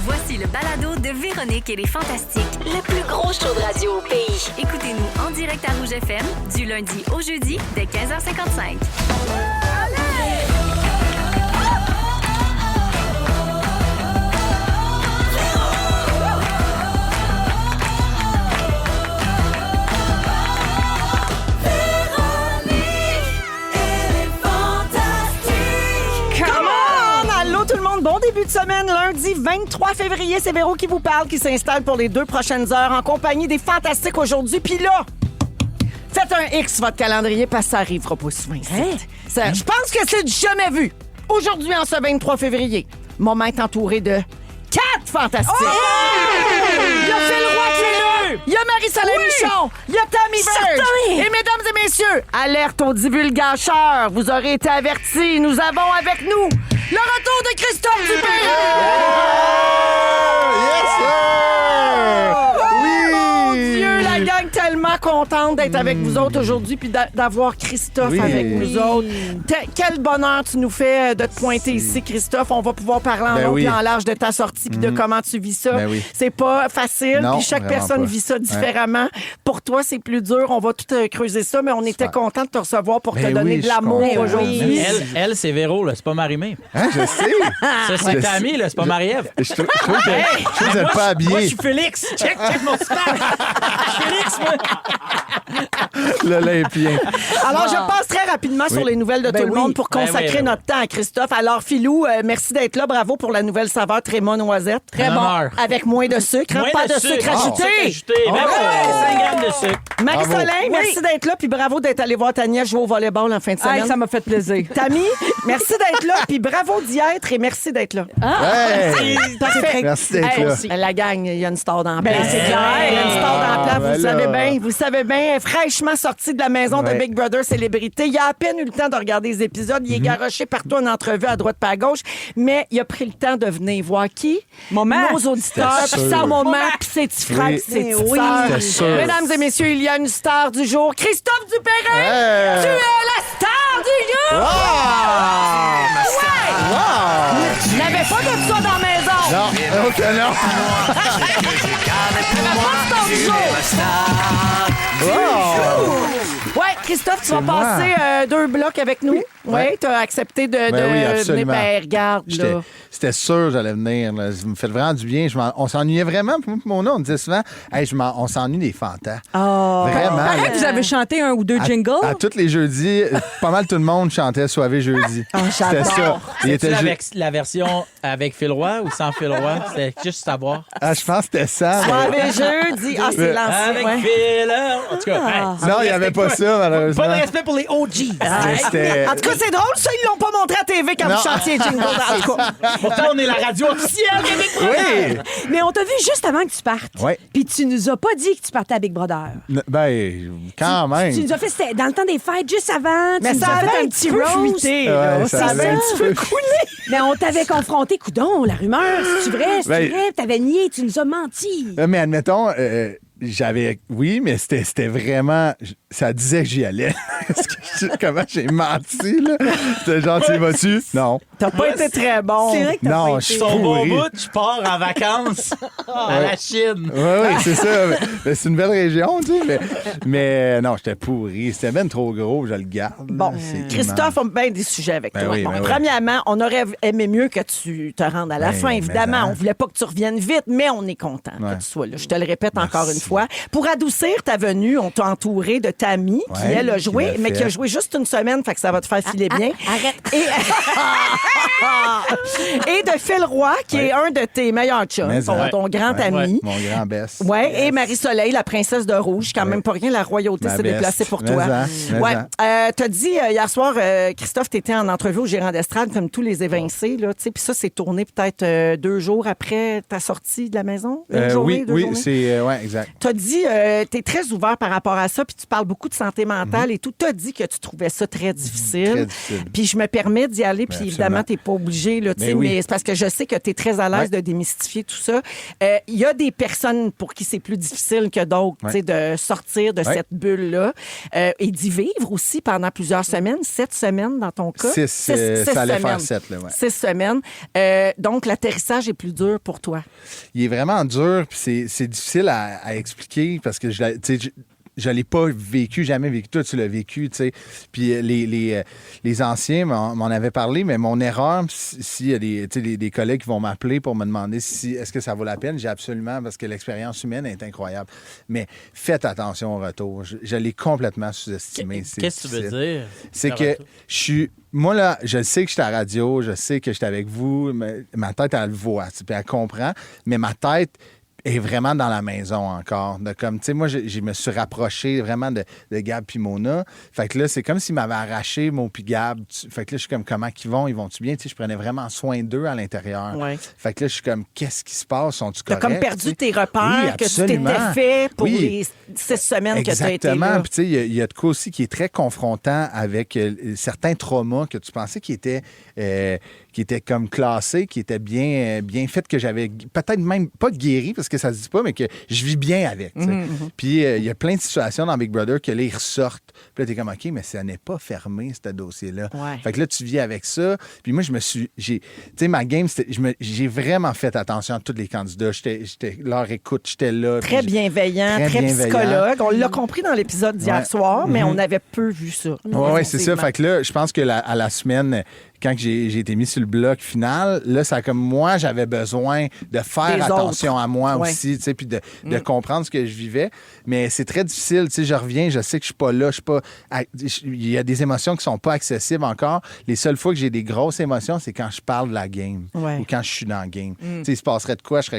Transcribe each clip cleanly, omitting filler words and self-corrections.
Voici le balado de Véronique et les Fantastiques. Le plus gros show de radio au pays. Écoutez-nous en direct à Rouge FM, du lundi au jeudi, dès 15h55. Bon début de semaine, lundi 23 février, c'est Véro qui vous parle, qui s'installe pour les 2 prochaines heures en compagnie des Fantastiques aujourd'hui. Puis là, faites un X votre calendrier parce que ça arrivera pas souvent. Je pense que c'est du jamais vu. Aujourd'hui, en ce 23 février, moment est entouré de 4 Fantastiques. Oh! Il y a Phil Roy qui est là. Il y a Marie-Soleil Michon. Il y a Tammy Verge. Et mesdames et messieurs, alerte aux divulgateurs. Vous aurez été avertis. Nous avons avec nous le retour de Christophe Dupéret! Yes, sir! Oui! Mon Dieu, la gang tellement contente d'être avec vous autres aujourd'hui puis d'avoir Christophe avec nous autres. Quel bonheur tu nous fais de te pointer ici, Christophe. On va pouvoir parler en long et en large de ta sortie puis de comment tu vis ça. C'est pas facile, puis chaque personne vit ça différemment. Pour toi, c'est plus dur. On va tout creuser ça, mais on était content de te recevoir pour te donner de l'amour aujourd'hui. Elle, c'est Véro, là, c'est pas Marie-Mé. Hein, je sais. Ça, c'est Tammy, là, c'est pas Marie-Ève. Je trouve que vous n'êtes pas habillé. Moi, je suis Félix. Check mon super. Félix, moi. L'Olympien. Alors, je passe très rapidement sur les nouvelles de tout le monde pour consacrer notre temps à Christophe. Alors, Philou, merci d'être là. Bravo pour la nouvelle saveur Tréma Noisette. Très bon. Avec moins de sucre. Pas de sucre ajouté. 5 grammes de sucre. Marie-Soleil, merci d'être là. Puis bravo d'être allé voir Tania jouer au volleyball en fin de semaine. Ça m'a fait plaisir. Tammy, merci d'être là. Puis bravo d'y être et merci d'être là. Parfait. Merci d'être là. La gang, il y a une star dans la place. C'est clair. Il y a une star dans la place. Vous savez bien, fraîchement sorti de la maison de Big Brother Célébrité. Il a à peine eu le temps de regarder les épisodes. Il est garoché partout en entrevue à droite pas à gauche. Mais il a pris le temps de venir voir qui? Nos auditeurs, puis sa maman, puis ses petits frères, puis ses petites sœurs. Mesdames et messieurs, il y a une star du jour. Christophe Dupéret! Tu es la star du jour! Je n'avais pas de ça dans la maison! Non, ok, non. Ouais, Christophe, tu vas passer 2 blocs avec nous. Oui, tu as accepté de venir. Ben, regarde, là. C'était sûr que j'allais venir. Là. Vous me faites vraiment du bien. On s'ennuyait vraiment. Mon nom, on disait souvent, on s'ennuie des fantas. Vraiment. Pareil que vous avez chanté 1 ou 2 jingles. À tous les jeudis, pas mal tout le monde chantait Soivé jeudi. C'était ça. C'était la version avec Phil Roy ou sans Phil Roy? C'était juste savoir. Je pense que c'était ça. Soivé jeudi. C'est lancé. Avec Phil. En tout cas, non, il n'y avait pas ça, malheureusement. Pas de respect pour les OGs. En tout cas, c'est drôle, ça, ils l'ont pas montré à TV quand vous chantiez jingle. En tout cas. Pourtant, on est la radio officielle de Big Brother. Oui. Mais on t'a vu juste avant que tu partes. Oui. Puis tu nous as pas dit que tu partais à Big Brother. Ben, quand même. Tu nous as fait, c'était dans le temps des fêtes, juste avant. Mais ça avait un petit peu fuité. Ça avait un petit peu coulé. Mais on t'avait confronté, coudon, la rumeur, c'est vrai, c'est vrai, t'avais nié, tu nous as menti. Mais admettons, oui, mais c'était vraiment, ça disait que j'y allais. Comment j'ai menti, là? C'était genre, tu y vas-tu? Non. T'as pas été très bon. C'est vrai que t'as pas été. Je suis Ton bon pourri. bout, je pars en vacances à la Chine. Oui, c'est ça. Mais c'est une belle région, tu sais. Mais non, j'étais pourri. C'était bien trop gros, je le garde. Bon, Christophe a bien des sujets avec toi. Oui, premièrement, on aurait aimé mieux que tu te rendes à la fin, évidemment. On voulait pas que tu reviennes vite, mais on est content que tu sois là. Je te le répète encore une fois. Pour adoucir ta venue, on t'a entouré de Tammy, qui, elle, a joué, mais qui a joué juste une semaine, fait que ça va te faire filer bien. Arrête. Et de Phil Roy, qui est un de tes meilleurs chums, ton grand ami. Mon grand best. Oui, et Marie-Soleil, la princesse de Rouge, quand même pas rien, la royauté s'est déplacée pour toi. T'as dit hier soir, Christophe, t'étais en entrevue au gérant d'estrade, comme tous les évincés, là, tu sais, puis ça, c'est tourné peut-être 2 jours après ta sortie de la maison? Oui, c'est exact. Tu as dit, tu es très ouvert par rapport à ça, puis tu parles beaucoup de santé mentale et tout. Tu as dit que tu trouvais ça très difficile. Très difficile. Puis je me permets d'y aller, puis évidemment, tu n'es pas obligé, là, Mais oui. mais c'est parce que je sais que tu es très à l'aise de démystifier tout ça. Il y a des personnes pour qui c'est plus difficile que d'autres, tu sais, de sortir de cette bulle-là et d'y vivre aussi pendant plusieurs semaines, 7 semaines dans ton cas. 6, ça allait faire 7, là, ouais. 6 semaines. Donc, l'atterrissage est plus dur pour toi. Il est vraiment dur, puis c'est difficile à expliquer parce que je l'ai pas vécu, jamais vécu. Toi, tu l'as vécu, tu sais. Puis les anciens m'en avaient parlé, mais mon erreur, s'il y a des collègues qui vont m'appeler pour me demander est-ce que ça vaut la peine, j'ai absolument, parce que l'expérience humaine est incroyable. Mais faites attention au retour. Je l'ai complètement sous-estimé. Qu'est-ce que tu veux dire? C'est que moi, là, je sais que j'étais à la radio, je sais que j'étais avec vous, mais ma tête, elle le voit, puis elle comprend, mais ma tête est vraiment dans la maison encore. Moi, je me suis rapproché vraiment de Gab puis Mona. Fait que là, c'est comme s'ils m'avaient arraché mon puis Gab. Fait que là, je suis comme, comment qu'ils vont? Ils vont-tu bien? Je prenais vraiment soin d'eux à l'intérieur. Ouais. Fait que là, je suis comme, qu'est-ce qui se passe? Sont-tu corrects? Tu as comme perdu tes repères Oui, que tu t'étais fait pour les 6 semaines que tu as été là. Exactement. Puis tu sais, il y a de quoi aussi qui est très confrontant avec certains traumas que tu pensais qui étaient comme classés, qui étaient bien faits, que j'avais peut-être même pas guéri, parce que ça se dit pas, mais que je vis bien avec. Puis il y a plein de situations dans Big Brother que là, ils ressortent. Puis là, t'es comme, OK, mais ça n'est pas fermé, ce dossier-là. Ouais. Fait que là, tu vis avec ça. Puis moi, tu sais, ma game, j'ai vraiment fait attention à tous les candidats. J'étais leur écoute, j'étais là. Très bienveillant, très psychologue. On l'a compris dans l'épisode d'hier soir, mais on avait peu vu ça. Oui, c'est ça. Fait que là, je pense que à la semaine, quand j'ai été mis sur le bloc final, là, ça comme moi, j'avais besoin de faire attention à moi aussi, tu sais, puis de comprendre ce que je vivais. Mais c'est très difficile, tu sais, je reviens, je sais que je suis pas là, il y a des émotions qui sont pas accessibles encore. Les seules fois que j'ai des grosses émotions, c'est quand je parle de la game ou quand je suis dans la game. Tu sais, il se passerait de quoi, je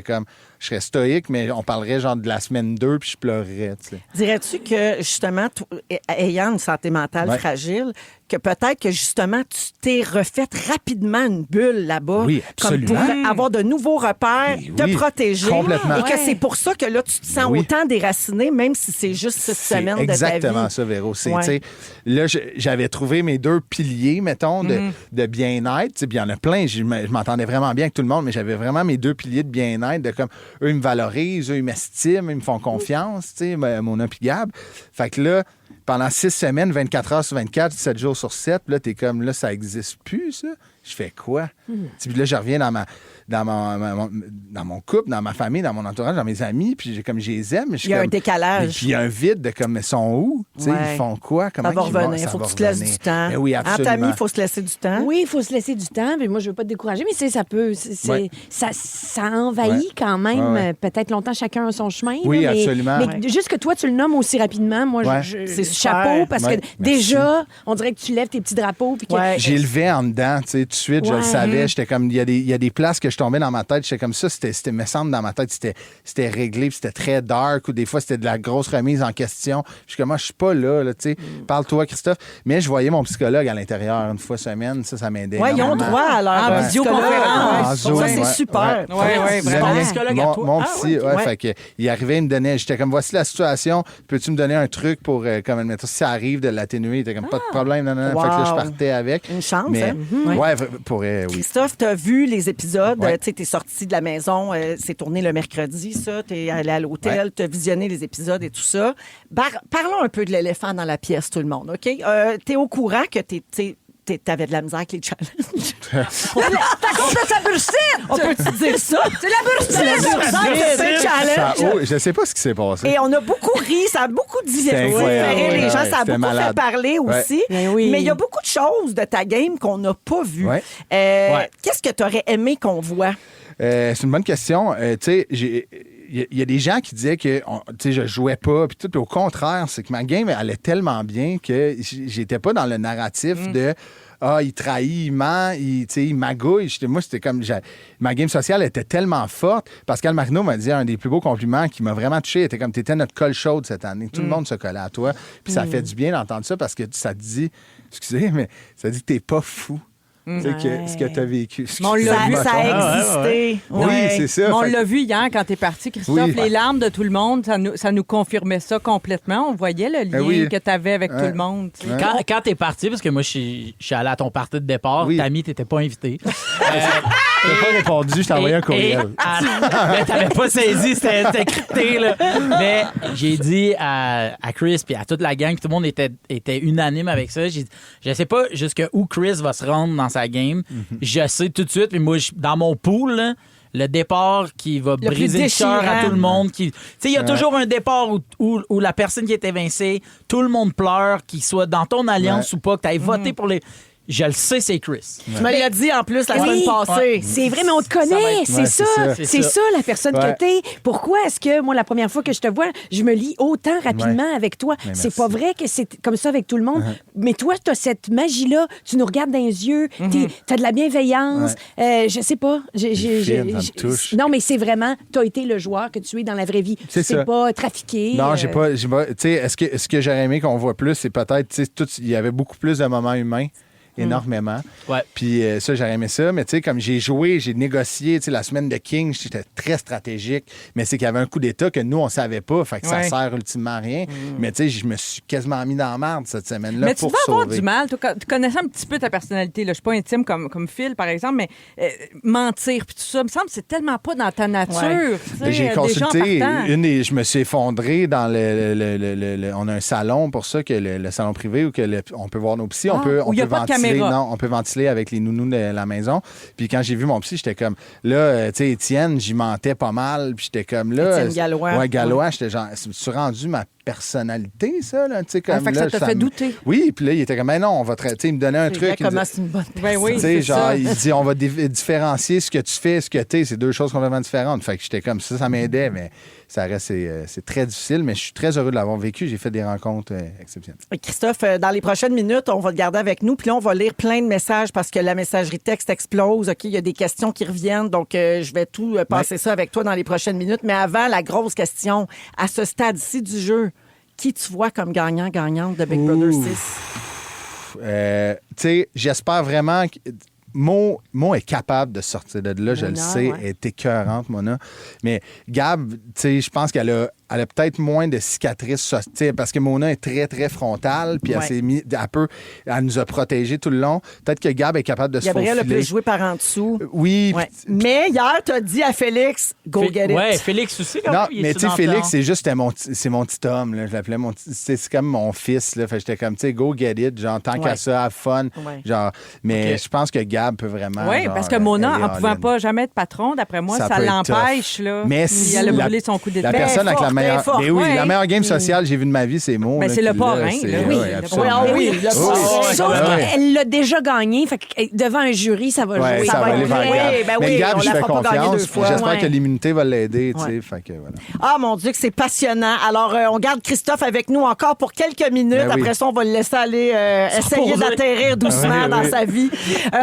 serais stoïque, mais on parlerait genre de la semaine 2, puis je pleurerais, tu sais. Dirais-tu que, justement, ayant une santé mentale fragile, que peut-être que, justement, tu t'es refait rapidement une bulle là-bas. Oui, absolument. Comme pour avoir de nouveaux repères, te protéger. Complètement. Et que c'est pour ça que là, tu te sens autant déraciné, même si c'est juste 6 semaines de ta vie. C'est exactement ça, Véro. Là, j'avais trouvé mes 2 piliers, mettons, de bien-être. Puis il y en a plein. Je m'entendais vraiment bien avec tout le monde, mais j'avais vraiment mes 2 piliers de bien-être, de comme, eux, ils me valorisent, eux, ils m'estiment, ils me font confiance, tu sais, Mona puis Gab. Fait que là, pendant 6 semaines, 24 heures sur 24, 7 jours sur 7, là, t'es comme, là, ça existe plus, ça. Je fais quoi? Puis là, je reviens dans mon couple, dans ma famille, dans mon entourage, dans mes amis, puis je les aime. Il y a un décalage. Puis il y a un vide de comme, ils sont où? Ils font quoi? Comment ça va revenir. Il faut que tu te laisses du temps. Mais oui, absolument. Tammy, il faut se laisser du temps. Oui, il faut se laisser du temps. Mais moi, je veux pas te décourager, mais ça peut... Ça envahit quand même peut-être longtemps chacun a son chemin. Oui, là, absolument. Mais juste que toi, tu le nommes aussi rapidement, moi, c'est chapeau, parce que déjà, on dirait que tu lèves tes petits drapeaux. Puis j'ai levé en dedans, tu sais, tout de suite, je le savais. J'étais comme, il y a des places que je tombais dans ma tête, j'étais comme ça, c'était me semble, dans ma tête, c'était réglé, puis c'était très dark, ou des fois, c'était de la grosse remise en question. Je suis comme, moi, je suis pas là, tu sais. Parle-toi, Christophe. Mais je voyais mon psychologue à l'intérieur une fois semaine, ça m'aidait. Oui, ils ont droit à leur visioconférence. Ça, c'est super. Oui, vraiment. Mon psychologue à toi. Mon psy, fait que, il arrivait, il me donnait, j'étais comme, voici la situation, peux-tu me donner un truc pour, comme, admettons, si ça arrive de l'atténuer, il était comme, pas de problème, non. Fait que là, je partais avec. Une chance, mais, oui. Christophe, t'as vu les épisodes, tu sais, t'es sorti de la maison, c'est tourné le mercredi, ça, t'es allé à l'hôtel, t'as visionné les épisodes et tout ça. Parlons un peu de l'éléphant dans la pièce, tout le monde, OK? T'es au courant que t'avais de la misère avec les challenges. T'as compté sa bursite! On peut-tu dire ça? C'est la bursite! C'est le challenge! Je sais pas ce qui s'est passé. Et on a beaucoup ri, ça a beaucoup diverti les gens, ça a beaucoup fait parler aussi. Mais il y a beaucoup de choses de ta game qu'on n'a pas vues. Qu'est-ce que tu aurais aimé qu'on voit? C'est une bonne question. Tu sais, il y a des gens qui disaient que je jouais pas, puis tout. Au contraire, c'est que ma game allait tellement bien que j'étais pas dans le narratif de il trahit, il ment, il magouille. Moi, c'était comme... Ma game sociale était tellement forte. Pascal Martineau m'a dit un des plus beaux compliments qui m'a vraiment touché. Il était comme, t'étais notre colle chaude cette année. Tout le monde se collait à toi. Puis ça fait du bien d'entendre ça parce que ça te dit... Excusez, mais ça dit que t'es pas fou. ce que tu as vécu. On l'a vu, Ça a existé. Oui, c'est ça. On Fait que- l'a vu hier quand t'es parti, Christophe. Oui. Les larmes de tout le monde, ça nous confirmait ça complètement. On voyait le lien que t'avais avec tout le monde. Tu sais. Quand t'es parti, parce que moi, je suis allé à ton party de départ, Oui. Tammy, t'étais pas invité. T'as pas répondu, je t'ai envoyé un courriel. Mais t'avais pas saisi, c'était crypté, là. Mais j'ai dit à Chris puis à toute la gang, puis tout le monde était unanime avec ça. J'ai dit, je sais pas jusqu'où Chris va se rendre dans sa game. Je sais tout de suite, puis moi, dans mon pool, là, le départ qui va Le briser plus le cœur à déchirant. tout le monde. Tu sais, il y a toujours un départ où la personne qui est évincée, tout le monde pleure, qu'il soit dans ton alliance ou pas, que tu aies voté pour les... Je le sais, c'est Chris. Tu me l'as dit en plus la semaine passée. C'est vrai, mais on te connaît. C'est ça. C'est ça, la personne que t'es. Pourquoi est-ce que, moi, la première fois que je te vois, je me lis autant rapidement avec toi? Mais C'est merci. pas vrai que c'est comme ça avec tout le monde. Mais toi, t'as cette magie-là. Tu nous regardes dans les yeux. T'as de la bienveillance. Je sais pas. Ça me touche. Non, mais c'est vraiment, t'as été le joueur que tu es dans la vraie vie. C'est ça. pas trafiqué. Non, j'ai pas. Tu sais, est-ce que j'aurais aimé qu'on voit plus? C'est peut-être, tu sais, il y avait beaucoup plus de moments humains. Énormément. Ouais. Puis ça, j'aurais aimé ça. Mais tu sais, comme j'ai joué, j'ai négocié, tu sais, la semaine de King, j'étais très stratégique. Mais c'est qu'il y avait un coup d'État que nous, on savait pas. Fait que ça sert ultimement à rien. Mais tu sais, je me suis quasiment mis dans la merde cette semaine-là Mais tu pour vas avoir sauver. du mal. Tu connaissais un petit peu ta personnalité. Là. Je suis pas intime comme Phil, par exemple, mais mentir puis tout ça, me semble que c'est tellement pas dans ta nature. tu sais, J'ai des gens consulté partant. je me suis effondré dans on a un salon pour ça, que le salon privé où on peut voir nos psys, on peut où il y a pas de ventiler. caméra. Non, on peut ventiler avec les nounous de la maison. Puis quand j'ai vu mon psy, j'étais comme là, tu sais, Étienne, j'y mentais pas mal. Puis j'étais comme là. Étienne Gallois. Ouais, Gallois, j'étais genre, c'est rendu ma personnalité, ça, là, tu sais, comme fait que là, ça t'a fait douter. Oui, puis là, il était comme, mais non, on va tu sais, il me donnait un C'est vrai truc. Il me comment disait- c'est une bonne Ben oui, tu sais, c'est genre, ça. il dit, on va différencier ce que tu fais et ce que t'es. C'est deux choses complètement différentes. Fait que j'étais comme ça m'aidait, mais ça reste, c'est très difficile, mais je suis très heureux de l'avoir vécu. J'ai fait des rencontres exceptionnelles. Christophe, dans les prochaines minutes, on va te garder avec nous. Puis là, on va lire plein de messages parce que la messagerie texte explose. OK, il y a des questions qui reviennent. Donc, je vais tout passer ça avec toi dans les prochaines minutes. Mais avant, la grosse question. À ce stade-ci du jeu, qui tu vois comme gagnant-gagnante de Big Brother 6? Tu sais, j'espère vraiment que Mo est capable de sortir de là, je le sais. Elle est écœurante, Mona. Mais Gab, tu sais, je pense qu'elle a peut-être moins de cicatrices, tu sais, parce que Mona est très, très frontale, puis elle s'est mis elle nous a protégés tout le long. Peut-être que Gab est capable de se Gabriel a faufiler. pu jouer par en dessous. Oui. Ouais. Mais hier, tu as dit à Félix, go get it. Ouais, Félix aussi. Quand Non, même, il mais est tu sais, dans le Félix, temps. c'est juste c'est mon petit homme. Là. Je l'appelais mon petit... C'est comme mon fils. Là. Fait que j'étais comme, tu sais, go get it. Genre, tant qu'à ça, have fun. Ouais. Genre, mais je pense que Gab peut vraiment. Oui, genre, parce que Mona, aller en pouvant all-in. pas jamais être patron, d'après moi, ça peut être l'empêche. tough. Là. Mais Puis si elle a la- brûlé son coup d'épée. La personne avec la forte, meilleure. forte, Mais oui, ouais. la meilleure game sociale que j'ai vue de ma vie, c'est Mo. Ben, là, c'est le qui, là, parrain, c'est- là. oui, Oui, absolument. oui, le parrain. Sauf ouais. qu'elle l'a déjà gagné. Fait que, devant un jury, ça va Ouais, jouer. ça va aller vers Oui, Gab. ben Mais oui, Gab, on je la fais fera pas gagner confiance. deux fois. J'espère Ouais. que l'immunité va l'aider. Tu Ouais. sais, fait que voilà. Ah, mon Dieu, que c'est passionnant. Alors, on garde Christophe avec nous encore pour quelques minutes. Ben oui. Après ça, on va le laisser aller essayer reposer. d'atterrir doucement Oui, dans oui. sa vie.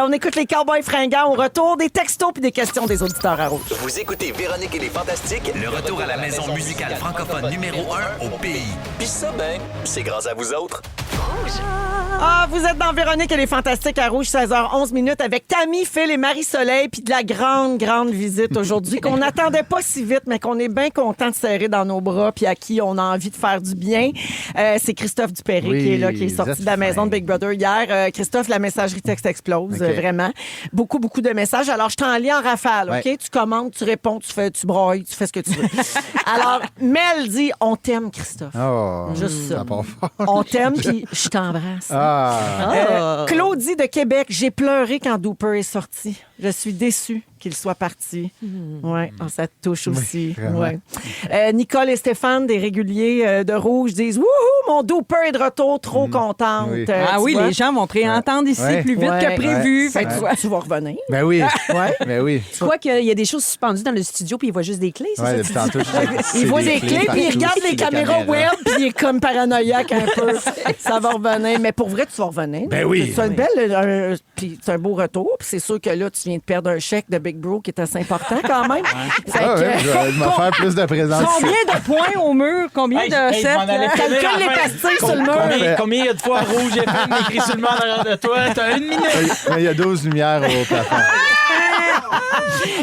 On écoute les Cowboys fringants au retour, des textos puis des questions des auditeurs à Rouge. Vous écoutez Véronique et les Fantastiques, le retour à la maison musicale francophone numéro 1 au pays. Puis ça, ben, c'est grâce à vous autres. Ah, vous êtes dans Véronique et les Fantastiques à Rouge, 16h11 minutes avec Tammy, Phil et Marie-Soleil, puis de la grande, grande visite aujourd'hui qu'on n'attendait pas si vite, mais qu'on est bien content de serrer dans nos bras, puis à qui on a envie de faire du bien. C'est Christophe Dupéry Oui, qui est là, qui est sorti vous êtes de la maison fin. de Big Brother hier. Christophe, la messagerie texte explose, OK. vraiment. Beaucoup, beaucoup de messages. Alors, je t'en lis en rafale, OK? Ouais. Tu commandes, tu réponds, tu brailles, tu fais ce que tu veux. Alors, Mel dit, on t'aime, Christophe. Oh, Juste ça. ça part fort. On t'aime, puis je t'embrasse. Ah. Claudie de Québec, j'ai pleuré quand Dooper est sorti. Je suis déçue qu'il soit parti. Ouais, ça te touche aussi. vraiment. Ouais. Nicole et Stéphane, des réguliers de Rouge, disent « Wouhou, mon Dooper est de retour, trop contente. Oui. Ah Tu oui, vois? les gens vont te réentendre ici Ouais. plus vite Ouais. que prévu. Ouais. Fait que Fait tu que vois. tu vas revenir. Ben oui. Ouais. Ben oui. Tu crois qu'il y a des choses suspendues dans le studio puis il voit juste des clés, c'est Ouais, ça? depuis tantôt, je- Il c'est voit des clés, puis il partout, regarde les c'est des caméras web, puis il est comme paranoïaque un peu. Ça va revenir. Mais pour vrai, tu vas revenir. Ben oui. C'est une belle, puis c'est un beau retour. Puis c'est sûr que là, tu viens de perdre un chèque de Big Bro qui est assez important quand même. Fait Ah que- ouais, je vais me faire plus de présence. Combien de points au mur? Combien Hey, de hey, je sets? m'en allais là? finir Calcule à la les pastille sur le mur. Combien il y a de fois rouge et FM écrit sur le mur derrière de toi? T'as 1 minute. Mais il y a 12 lumières au plafond.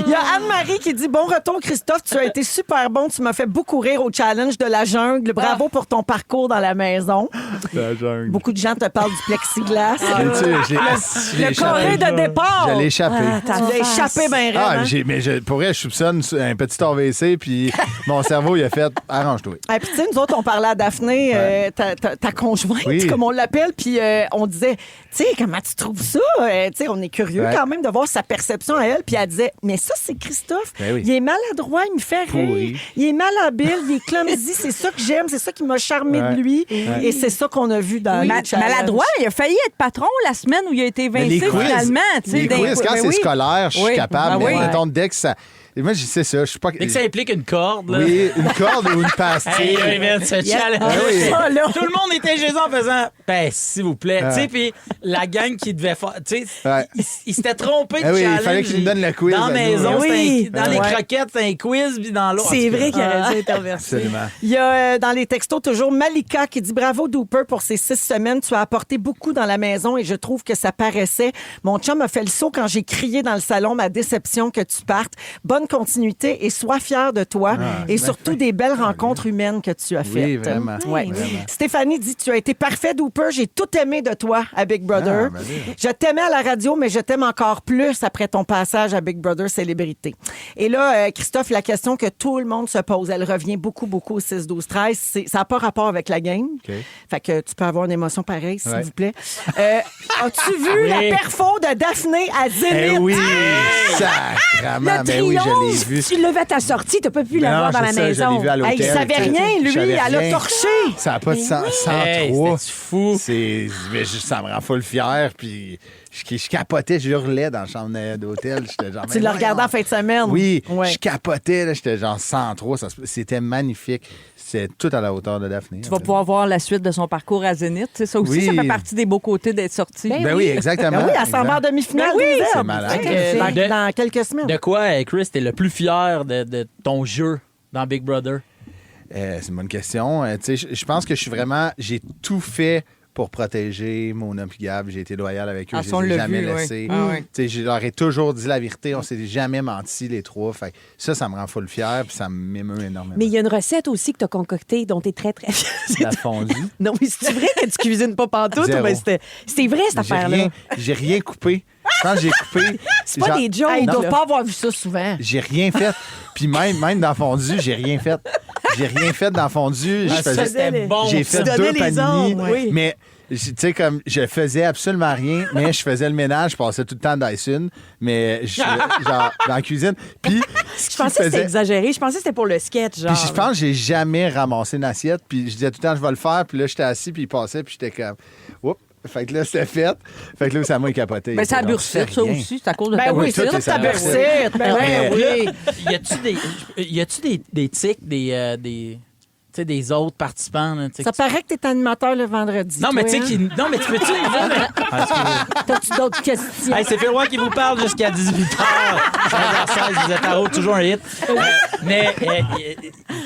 Il y a Anne-Marie qui dit « Bon retour, Christophe. Tu as été super bon. Tu m'as fait beaucoup rire au challenge de la jungle. Bravo pour ton parcours dans la maison. » La jungle. Beaucoup de gens te parlent du plexiglas. Le carré de départ. Je l'ai échappé. Tu l'as échappé bien raide. Mais pour vrai, je soupçonne un petit AVC, puis mon cerveau, il a fait « Arrange-toi. » Puis tu sais, nous autres, on parlait à Daphné, ta conjointe, Oui. comme on l'appelle, puis on disait, tu sais, comment tu trouves ça? Tu sais, on est curieux Ouais. quand même de voir sa perception à elle. Puis elle disait, mais ça, c'est Christophe. Ben oui. Il est maladroit, il me fait rire. Pourri. Il est malhabile, il est clumsy. C'est ça que j'aime, c'est ça qui m'a charmé de lui. Et c'est ça qu'on a vu dans le challenge. Maladroit, il a failli être patron la semaine où il a été Mais évincé les quiz, finalement. tu sais, les quiz, quand ben c'est oui. scolaire, je suis Oui. capable. Ben Mais oui. mettons, dès que ça... Et moi, je sais ça, je suis pas... Dès que ça implique une corde, là. Oui, une corde ou une pastille. Hey, man, ce challenge. oui. Ça, là. Tout le monde était chez eux en faisant ben s'il vous plaît, tu sais, puis la gang qui devait faire, tu sais, Ouais. il s'était trompé de Ah oui, il challenge. fallait qu'il nous donne le quiz Dans la à nous, maison, hein. Oui. dans les Ouais. croquettes, c'est un quiz, puis dans l'autre. C'est vrai qu'il aurait dû interverser. Absolument. Il y a dans les textos toujours Malika qui dit bravo Dooper pour ces 6 semaines. Tu as apporté beaucoup dans la maison et je trouve que ça paraissait. Mon chum a fait le saut quand j'ai crié dans le salon ma déception que tu partes. Bonne continuité et sois fier de toi et surtout des belles rencontres humaines que tu as faites. Oui, vraiment. Ouais. Vraiment. Stéphanie dit tu as été parfait Dooper. J'ai tout aimé de toi à Big Brother. Ah, ben oui. Je t'aimais à la radio, mais je t'aime encore plus après ton passage à Big Brother Célébrité. Et là, Christophe, la question que tout le monde se pose, elle revient beaucoup au 6-12-13. Ça n'a pas rapport avec la game. OK. Fait que tu peux avoir une émotion pareille, s'il Ouais. vous plaît. As-tu vu la perfo de Daphné à Zénith? Eh oui, sacrément. Le Ben oui, je l'ai triomphe, vu. tu levais ta sortie, t'as pas pu l'avoir Non, dans la c'est ça, maison. Je l'ai vu à l'hôtel. Hey, il savait tu sais. rien, lui. Je savais Elle a rien. torché. Ça n'a pas de sens. Hey, 103. c'était fou. Ça me rend full fier. Puis je capotais, je hurlais dans la chambre d'hôtel. J'étais genre, Tu mais l'as regardé en fin de semaine? Oui, Ouais. je capotais. Là, j'étais genre 103. C'était magnifique. C'est tout à la hauteur de Daphné. Tu vas pouvoir voir la suite de son parcours à Zénith. Tu sais, ça aussi, Oui. ça fait partie des beaux côtés d'être sorti. Ben oui, exactement. Ben oui, elle s'en va en demi-finale. Ben oui, des c'est Herbes. malade. Fait que De- dans quelques semaines. De quoi, Chris, t'es le plus fier de ton jeu dans Big Brother? C'est une bonne question. Tu sais, je pense que j'ai tout fait pour protéger Mona et Gab. J'ai été loyal avec eux. Ah, Je ça, on les ai l'a jamais vu, oui. laissés. Ah, oui. Tu sais, je leur ai toujours dit la vérité. On s'est jamais menti, les trois. Fait que ça me rend full fier puis ça m'émeut énormément. Mais il y a une recette aussi que tu as concoctée dont tu es très, très fière. La fondue. Non, mais c'est vrai que tu cuisines pas pantoute? Zéro. Ou ben c'est vrai, cette affaire-là. J'ai rien coupé. Quand j'ai coupé, C'est pas genre, des jokes. Hey, ils là. doivent pas avoir vu ça souvent. j'ai rien fait. Puis même dans la fondue, j'ai rien fait. J'ai rien fait dans la fondue. Je Ah, ça, faisais- c'était bon. J'ai Tu fait donnais 2 les panini. ordres, oui. Mais, tu sais, comme, je faisais absolument rien, mais je faisais le ménage, je passais tout le temps Dyson, mais genre, dans la cuisine. Puis, Je pensais que c'était exagéré. Je pensais que c'était pour le sketch, genre. Puis je pense que j'ai jamais ramassé une assiette, puis je disais tout le temps, je vais le faire, puis là, j'étais assis, puis il passait, puis j'étais comme, oups. Fait que là, c'était fait. Fait que là, ça m'a capoté. Ben, c'est à Donc, Bursite, ça rien. aussi. C'est à cause de Ben ta oui, Bursite. c'est tout là est que ta ça. Bursite. Ben Mais- oui. Y a-tu des tics, tu sais, des autres participants? Là, tu sais, Ça paraît que t'es animateur le vendredi. Non, mais toi, tu sais, hein? non, mais tu peux-tu me dire? T'as-tu d'autres questions? Hey, c'est Phil Roy qui vous parle jusqu'à 18h. 16h16, vous êtes à haute, toujours un hit. Mais,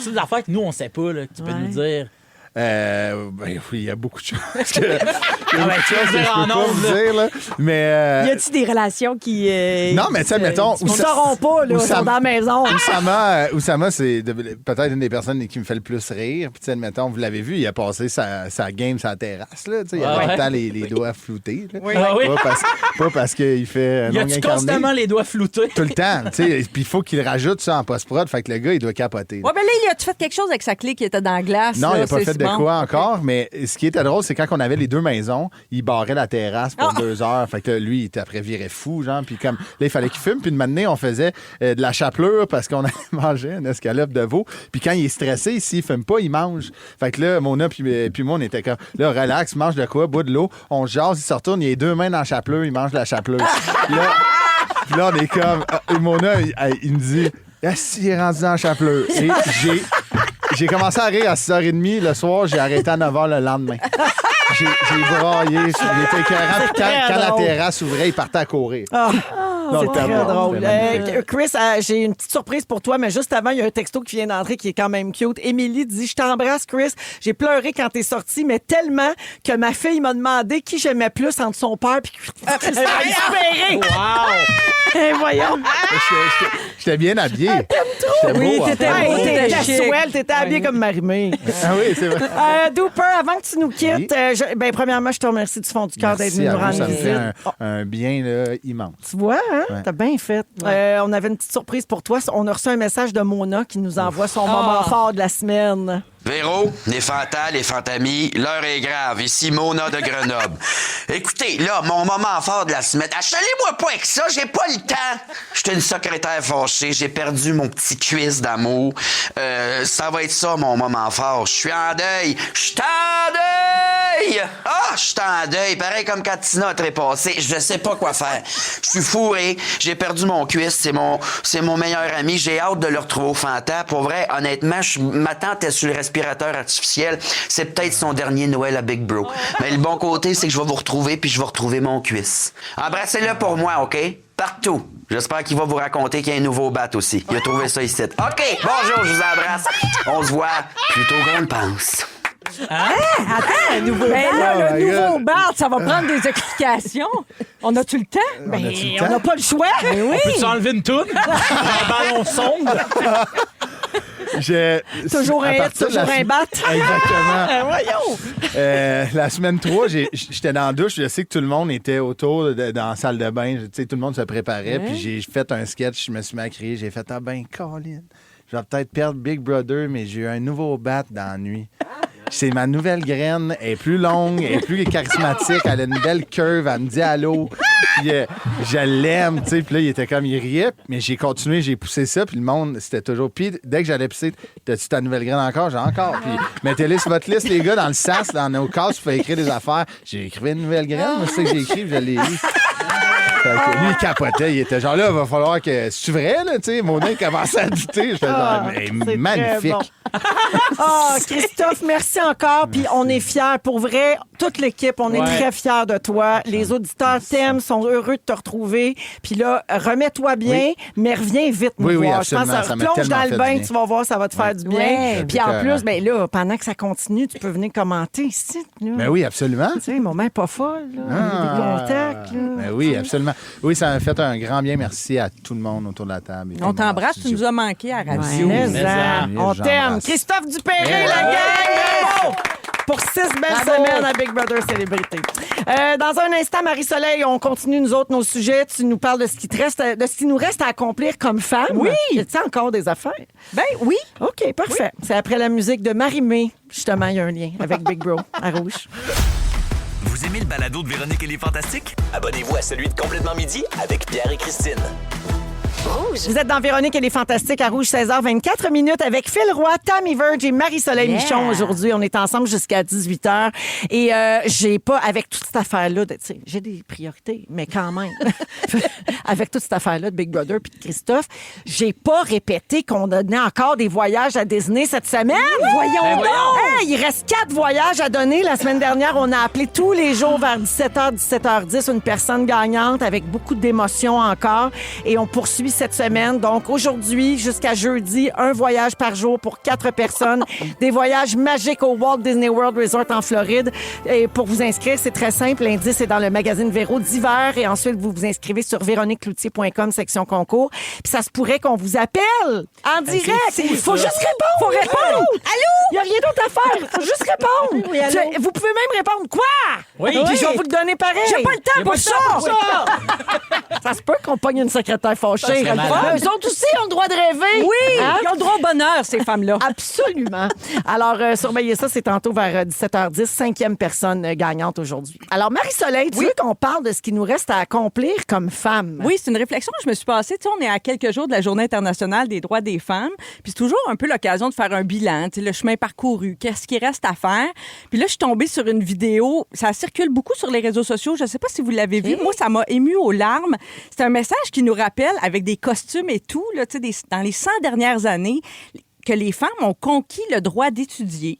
c'est des affaires que nous, on sait pas, là, que tu peux nous dire. Ben oui, il y a beaucoup de choses. Il y a Ah, ben, tu vas que dire je en peux pas ondes, vous là. dire, là. Mais. Y a-tu des relations qui. Non, mais tu sais, mettons. Ils ne sauront pas, là. Ils sont dans la maison. Oussama, c'est peut-être une des personnes qui me fait le plus rire. Puis, tu sais, mettons, vous l'avez vu, il a passé sa game sur la terrasse, là. Tu sais, il avait Ouais. tout le temps les doigts floutés. Là. Ah oui? Pas parce qu'il fait Y longue a-tu incarné. constamment les doigts floutés? Tout le temps, tu sais. Puis, il faut qu'il rajoute ça en post-prod. Fait que le gars, il doit capoter. Ouais, ben là, il a-tu fait quelque chose avec sa clé qui était dans la glace? Non, là, il n'a pas c'est fait de bon. quoi encore, mais ce qui était drôle, c'est quand on avait les deux maisons, il barrait la terrasse pour 2 heures. Fait que là, lui, il était après viré fou, genre. Puis comme, là, il fallait qu'il fume. Puis de maintenant, on faisait de la chapelure parce qu'on allait manger une escalope de veau. Puis quand il est stressé, s'il fume pas, il mange. Fait que là, Mona puis moi, on était comme, là, relax, mange de quoi, bois de l'eau. On jase, il se retourne, il a les 2 mains dans la chapelure, il mange la chapelure. Puis là, on est comme, Mona, il me dit, ah, si, il est rendu dans la chapelure. Et j'ai commencé à rire à 6h30 le soir, j'ai arrêté à 9h le lendemain. J'ai braillé, il était écœurant. Puis quand la terrasse ouvrait, il partait à courir. C'est très drôle. C'était magnifique. Chris, j'ai une petite surprise pour toi, mais juste avant, il y a un texto qui vient d'entrer qui est quand même cute. Émilie dit « Je t'embrasse, Chris. J'ai pleuré quand t'es sorti, mais tellement que ma fille m'a demandé qui j'aimais plus entre son père et Chris. Elle a espéré. Wow! Voyons. J'étais bien habillé. J'étais Oui, beau, t'étais enfin. beau. T'étais chic. casual, t'étais habillé comme Marimé. Ah oui, c'est vrai. Dooper, avant que tu nous quittes, premièrement, je te remercie du fond du cœur d'être venu Merci nous à vous, rendre ça me fait visite. un bien là, immense. Tu vois, hein? Ouais. T'as bien fait. On avait une petite surprise pour toi. On a reçu un message de Mona qui nous envoie son moment fort de la semaine. Véro, les fantas, les fantamis, l'heure est grave. Ici Mona de Grenoble. Écoutez, là, mon moment fort de la semaine. Achalez-moi pas avec ça, j'ai pas le temps. J'étais une secrétaire fâchée, j'ai perdu mon petit cuisse d'amour. Ça va être ça, mon moment fort. Je suis en deuil. Je suis en deuil! Ah, je suis en deuil. Pareil comme quand Tina a trépassé. Je sais pas quoi faire. Je suis fourré. J'ai perdu mon cuisse. C'est mon meilleur ami. J'ai hâte de le retrouver au Fanta. Pour vrai, honnêtement, ma tante est sur le respirateur artificiel. C'est peut-être son dernier Noël à Big Bro. Mais le bon côté, c'est que je vais vous retrouver puis je vais retrouver mon cuisse. Embrassez-le pour moi, OK? Partout. J'espère qu'il va vous raconter qu'il y a un nouveau bat aussi. Il a trouvé ça ici. OK, bonjour, je vous embrasse. On se voit plus tôt qu'on le pense. Attends, un nouveau Ben bar. là, Le nouveau bar, ça va prendre des explications. On a-tu le temps? On n'a pas le choix. Oui. Peux-tu enlever une toune? Un ballon sonde? Toujours un hit, toujours un bat. Exactement. Voyons. La semaine 3, j'étais dans la douche. Je sais que tout le monde était autour dans la salle de bain. Tu sais, tout le monde se préparait. Puis j'ai fait un sketch. Je me suis mis à crier. J'ai fait « Ah ben, Colin, je vais peut-être perdre Big Brother, mais j'ai eu un nouveau bat dans la nuit. » C'est ma nouvelle graine. Elle est plus longue, elle est plus charismatique. Elle a une belle curve. Elle me dit allô. Puis, je l'aime, tu sais. Puis là, il était comme, il riait. Mais j'ai continué, j'ai poussé ça. Puis le monde, c'était toujours. Puis dès que j'allais pisser, t'as-tu ta nouvelle graine encore? J'ai encore. Puis mettez-les sur votre liste, les gars, dans le sas, dans nos cases, il faut écrire des affaires. J'ai écrit une nouvelle graine. Moi, c'est ça que j'ai écrit, puis je l'ai lu. Fait que lui, il capotait. Il était genre là, il va falloir que. C'est vrai, là, tu sais. Mona, il commençait à douter. Je fais genre, mais c'est magnifique. très bon. Christophe, merci encore. Puis on est fiers. Pour vrai, toute l'équipe, on est très fiers de toi. Les auditeurs t'aiment, sont heureux de te retrouver. Puis là, remets-toi bien, mais reviens vite nous Oui, voir. absolument. Je pense que Ça m'a plonge tellement dans le fait bain, du bien. tu vas voir, ça va te faire du bien. Ouais. Puis en C'est plus, ben là, pendant que ça continue, tu peux venir commenter ici. Là. Ben oui, absolument. Tu sais, moment pas folle. Là. Il y a des contacts. Là. Ben oui, absolument. Oui, ça m'a fait un grand bien. Merci à tout le monde autour de la table. et tout On le monde t'embrasse, en tu studio. nous as manqué à la radio. Mais Mais ça, ça, on j'embrasse. t'aime. Christophe Dupéré, la gang! Bravo! Pour 6 belles semaines à Big Brother Célébrité. Dans un instant, Marie-Soleil, on continue, nous autres, nos sujets. Tu nous parles de ce qui te reste, de ce qui nous reste à accomplir comme femme. Oui. Y a-t-il encore des affaires? Ben oui. OK, parfait. C'est après la musique de Marie-Mé. Justement, il y a un lien avec Big Bro à Rouge. Vous aimez le balado de Véronique et les Fantastiques? Abonnez-vous à celui de Complètement Midi avec Pierre et Christine. Vous êtes dans Véronique et les Fantastiques à Rouge, 16h24 minutes avec Phil Roy, Tammy Verge et Marie-Soleil Michon aujourd'hui. On est ensemble jusqu'à 18h. Et j'ai pas, avec toute cette affaire-là, tu sais, j'ai des priorités, mais quand même, avec toute cette affaire-là de Big Brother puis de Christophe, j'ai pas répété qu'on donnait encore des voyages à Disney cette semaine. Voyons donc! Hey, il reste 4 voyages à donner. La semaine dernière, on a appelé tous les jours vers 17h, 17h10 une personne gagnante avec beaucoup d'émotions encore. Et on poursuit cette semaine. Donc, aujourd'hui, jusqu'à jeudi, un voyage par jour pour 4 personnes. Des voyages magiques au Walt Disney World Resort en Floride. Et pour vous inscrire, c'est très simple. L'indice est dans le magazine Véro d'hiver. Et ensuite, vous vous inscrivez sur véroniquecloutier.com, section concours. Puis ça se pourrait qu'on vous appelle en direct. Il faut juste répondre. Faut répondre. Allô? Il n'y a rien d'autre à faire. Il faut juste répondre. Oui, allô? Vous pouvez même répondre. Quoi? Oui. Puis je vais vous le donner pareil. J'ai pas le temps pour ça. Ça se peut qu'on pogne une secrétaire fâchée. serait malade. Eux autres aussi ont le droit de rêver. Oui, Hein? ils ont le droit au bonheur, ces femmes-là. Absolument. Alors, surveillez ça, c'est tantôt vers 17h10, 5e personne gagnante aujourd'hui. Alors, Marie-Soleil, tu veux qu'on parle de ce qui nous reste à accomplir comme femme? Oui, c'est une réflexion que je me suis passée. Tu sais, on est à quelques jours de la Journée internationale des droits des femmes. Puis c'est toujours un peu l'occasion de faire un bilan, tu sais, le chemin parcouru, qu'est-ce qui reste à faire. Puis là, je suis tombée sur une vidéo. Ça circule beaucoup sur les réseaux sociaux. Je ne sais pas si vous l'avez vu. Moi, ça m'a émue aux larmes. C'est un message qui nous rappelle, avec des costumes et tout, là, tu sais, dans les 100 dernières années, que les femmes ont conquis le droit d'étudier,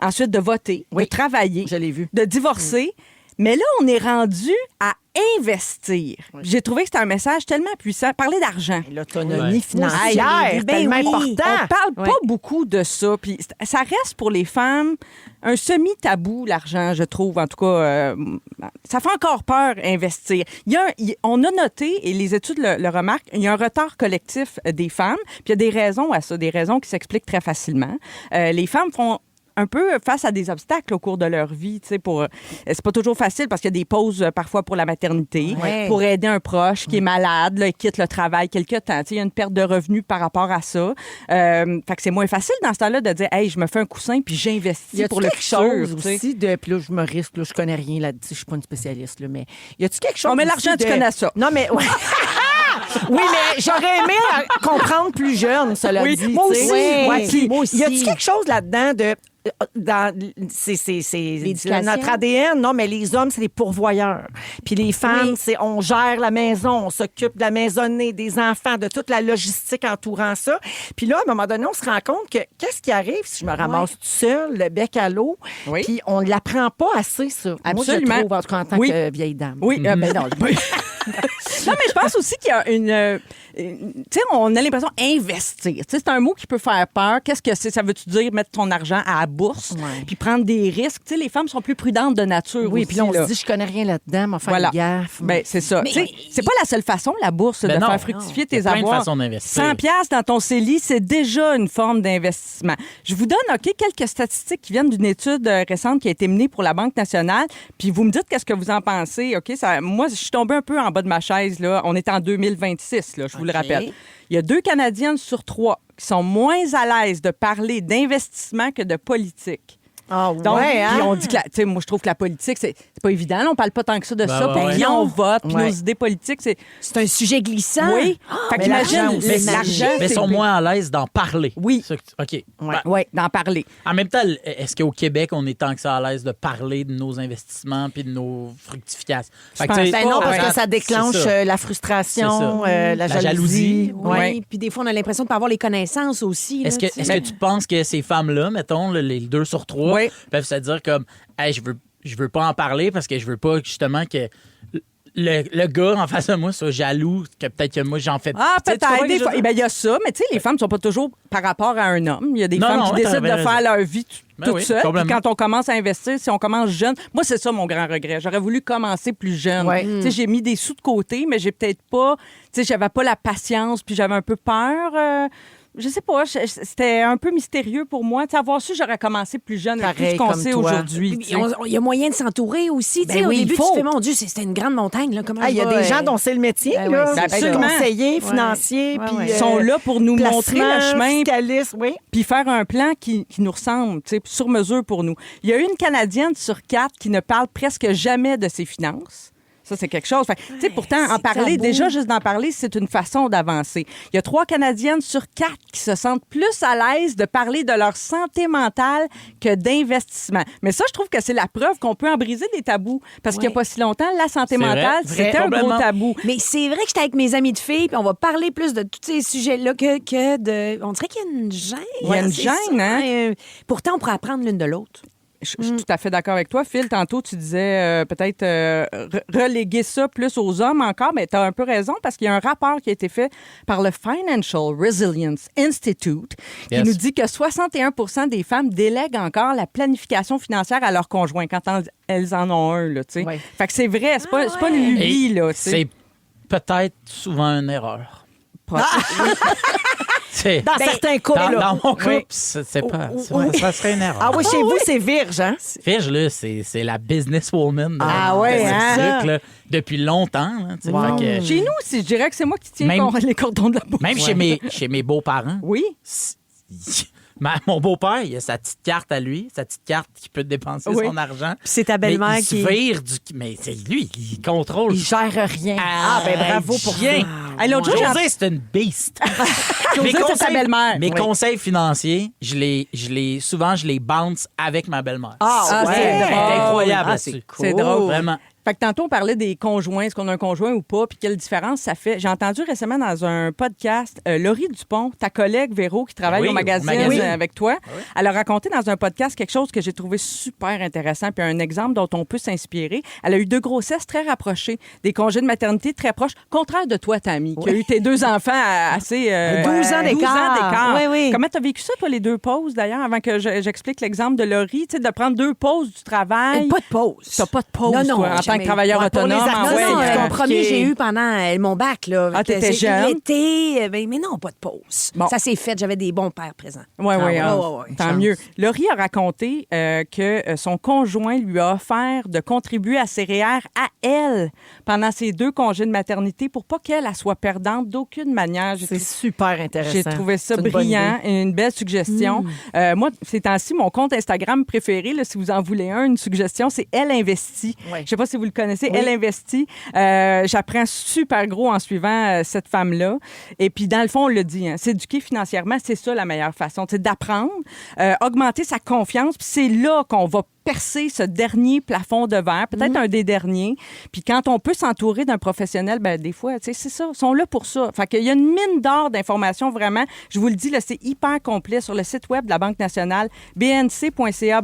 ensuite de voter, de travailler, je l'ai vu. de divorcer. Mais là, on est rendu à investir. J'ai trouvé que c'était un message tellement puissant. Parler d'argent. L'autonomie financière, Hey, ben tellement oui. important. On parle pas beaucoup de ça. Puis ça reste pour les femmes un semi-tabou, l'argent, je trouve. En tout cas, ça fait encore peur investir. On a noté, et les études le remarquent, il y a un retard collectif des femmes. Puis il y a des raisons à ça, des raisons qui s'expliquent très facilement. Les femmes font un peu face à des obstacles au cours de leur vie. C'est pas toujours facile parce qu'il y a des pauses parfois pour la maternité, pour aider un proche qui est malade, là, il quitte le travail quelque temps. Il y a une perte de revenus par rapport à ça. Fait que c'est moins facile dans ce temps-là de dire « Hey, je me fais un coussin puis j'investis pour le futur. » chose aussi de... Puis là, je me risque, là, je connais rien là-dessus, je suis pas une spécialiste, là, mais y a-tu quelque chose... mais l'argent, aussi tu connais ça. Non, mais... Ouais. Oui, mais j'aurais aimé comprendre plus jeune, cela dit. Moi aussi. Puis, Moi aussi. y a-tu quelque chose là-dedans de... c'est notre ADN, non, mais les hommes, c'est les pourvoyeurs. Puis les femmes, c'est on gère la maison, on s'occupe de la maisonnée, des enfants, de toute la logistique entourant ça. Puis là, à un moment donné, on se rend compte que qu'est-ce qui arrive si je me ramasse toute seule, le bec à l'eau, puis on ne l'apprend pas assez, ça. Absolument. Moi, je trouve, en tout cas, en tant que vieille dame. Oui, ben non. Non, mais je pense aussi qu'il y a une... tu sais, on a l'impression investir. Tu sais, c'est un mot qui peut faire peur. Qu'est-ce que c'est? Ça veut-tu dire mettre ton argent à la bourse puis prendre des risques? Tu sais, les femmes sont plus prudentes de nature Oui, aussi, puis là, on là. se dit, je connais rien là-dedans, mais faire des gaffes. Ben, c'est ça. Tu sais, c'est pas la seule façon, la bourse, de faire fructifier tes plein de avoirs. façons d'investir. 100 piastres dans ton CELI, c'est déjà une forme d'investissement. Je vous donne, OK, quelques statistiques qui viennent d'une étude récente qui a été menée pour la Banque nationale, puis vous me dites qu'est-ce que vous en pensez, OK? Moi, je suis tombée un peu en bas de ma chaise, là. On est en 2026, là, je vous le rappelle. Il y a 2 Canadiennes sur 3 qui sont moins à l'aise de parler d'investissement que de politique. Ah Donc, ouais, hein? puis on dit que, tu sais, moi, je trouve que la politique, c'est pas évident. Là, on parle pas tant que ça de ça. Pour qui on vote, puis nos idées politiques, c'est un sujet glissant. Oui. Fait qu'imagine, Mais l'argent, mais sont moins à l'aise d'en parler. Oui. OK. Oui, d'en parler. En même temps, est-ce qu'au Québec, on est tant que ça à l'aise de parler de nos investissements puis de nos fructifications? Fait que, Ben non, parce que ça déclenche la frustration, la jalousie. Oui, puis des fois, on a l'impression de ne pas avoir les connaissances aussi. Est-ce que tu penses que ces femmes-là, mettons, les 2 sur 3, peuvent se dire comme hey, je veux pas en parler parce que je veux pas justement que le gars en face de moi soit jaloux que peut-être que moi j'en fais peut-être des fois. Eh bien, il y a ça, mais tu sais, les femmes ne sont pas toujours par rapport à un homme. Il y a des femmes qui décident de faire leur vie toute seule. Puis quand on commence à investir, si on commence jeune, moi, c'est ça mon grand regret. J'aurais voulu commencer plus jeune. Tu sais, j'ai mis des sous de côté, mais j'ai peut-être pas, tu sais, j'avais pas la patience, puis j'avais un peu peur. Je sais pas, c'était un peu mystérieux pour moi. Tu sais, avoir su, j'aurais commencé plus jeune, avec tout ce qu'on sait aujourd'hui. Il y a moyen de s'entourer aussi. Ben au oui, début, il faut. tu fais, mon Dieu, c'était une grande montagne. Là. Comment il y a des gens dont c'est le métier, Ben là, oui, absolument. conseillers financiers, puis Ils sont là pour nous montrer le chemin, puis faire un plan qui nous ressemble, tu sais, sur mesure pour nous. Il y a une Canadienne sur 4 qui ne parle presque jamais de ses finances. Ça, c'est quelque chose. Pourtant, en parler, déjà, juste d'en parler, c'est une façon d'avancer. Il y a 3 Canadiennes sur 4 qui se sentent plus à l'aise de parler de leur santé mentale que d'investissement. Mais ça, je trouve que c'est la preuve qu'on peut en briser des tabous. Parce qu'il n'y a pas si longtemps, la santé mentale, c'était un gros tabou. Mais c'est vrai que j'étais avec mes amis de filles, puis on va parler plus de tous ces sujets-là que de... On dirait qu'il y a une gêne. Il y a une gêne, hein? Pourtant, on pourrait apprendre l'une de l'autre. Je suis tout à fait d'accord avec toi. Phil, tantôt, tu disais peut-être reléguer ça plus aux hommes encore, mais tu as un peu raison parce qu'il y a un rapport qui a été fait par le Financial Resilience Institute qui nous dit que 61 des femmes délèguent encore la planification financière à leur conjoint quand elles en ont un. Là, fait que c'est vrai, c'est pas une lubie. Là, c'est peut-être souvent une erreur. Dans certains couples. Dans mon couple, c'est pas, ça serait une erreur. Ah oui, chez vous, c'est Virge, hein? Virge, là, c'est la businesswoman. Hein? Là, depuis longtemps. Là, fait que, chez nous aussi, je dirais que c'est moi qui tiens les cordons de la bourse. Même chez mes beaux-parents. Oui. Mon beau-père, il a sa petite carte à lui, sa petite carte qui peut dépenser son argent. Puis c'est ta belle-mère qui... Mais c'est lui, il contrôle. Il gère rien. Ben bravo pour rien. L'autre jour, c'est une beast. Mes conseils financiers, souvent, je les bounce avec ma belle-mère. C'est incroyable. C'est drôle. Vraiment. Fait que tantôt, on parlait des conjoints, est-ce qu'on a un conjoint ou pas, puis quelle différence ça fait. J'ai entendu récemment dans un podcast, Laurie Dupont, ta collègue Véro, qui travaille au magazine avec toi, elle a raconté dans un podcast quelque chose que j'ai trouvé super intéressant, puis un exemple dont on peut s'inspirer. Elle a eu 2 grossesses très rapprochées, des congés de maternité très proches, contraire de toi, Tammy, qui a eu tes 2 enfants assez... 12 ans d'écart. Oui, oui. Comment t'as vécu ça, toi, les 2 pauses, d'ailleurs, avant que j'explique l'exemple de Laurie, tu sais, de prendre 2 pauses du travail? Pas de pause. T'as pas de pause, non, toi, en tant que travailleur autonome. Mon premier, j'ai eu pendant mon bac. Là, t'étais jeune? L'été, mais non, pas de pause. Bon. Ça s'est fait, j'avais des bons pères présents. Oui, tant chance. mieux. Laurie a raconté que son conjoint lui a offert de contribuer à ses REER à elle pendant ses 2 congés de maternité pour pas qu'elle soit perdante d'aucune manière. C'est super intéressant. J'ai trouvé ça brillant et une belle suggestion. Moi, ces temps-ci, mon compte Instagram préféré, là, si vous en voulez une suggestion, c'est Elle Investit. Oui. Je sais pas si vous le connaissez, Elle Investit. J'apprends super gros en suivant cette femme-là. Et puis, dans le fond, on le dit, s'éduquer financièrement, c'est ça la meilleure façon. C'est d'apprendre, augmenter sa confiance. Puis c'est là qu'on va percer ce dernier plafond de verre, peut-être un des derniers. Puis quand on peut s'entourer d'un professionnel, ben des fois, tu sais, c'est ça, ils sont là pour ça. Fait qu'il y a une mine d'or d'informations, vraiment. Je vous le dis, là, c'est hyper complet sur le site web de la Banque nationale, bnc.ca/femmes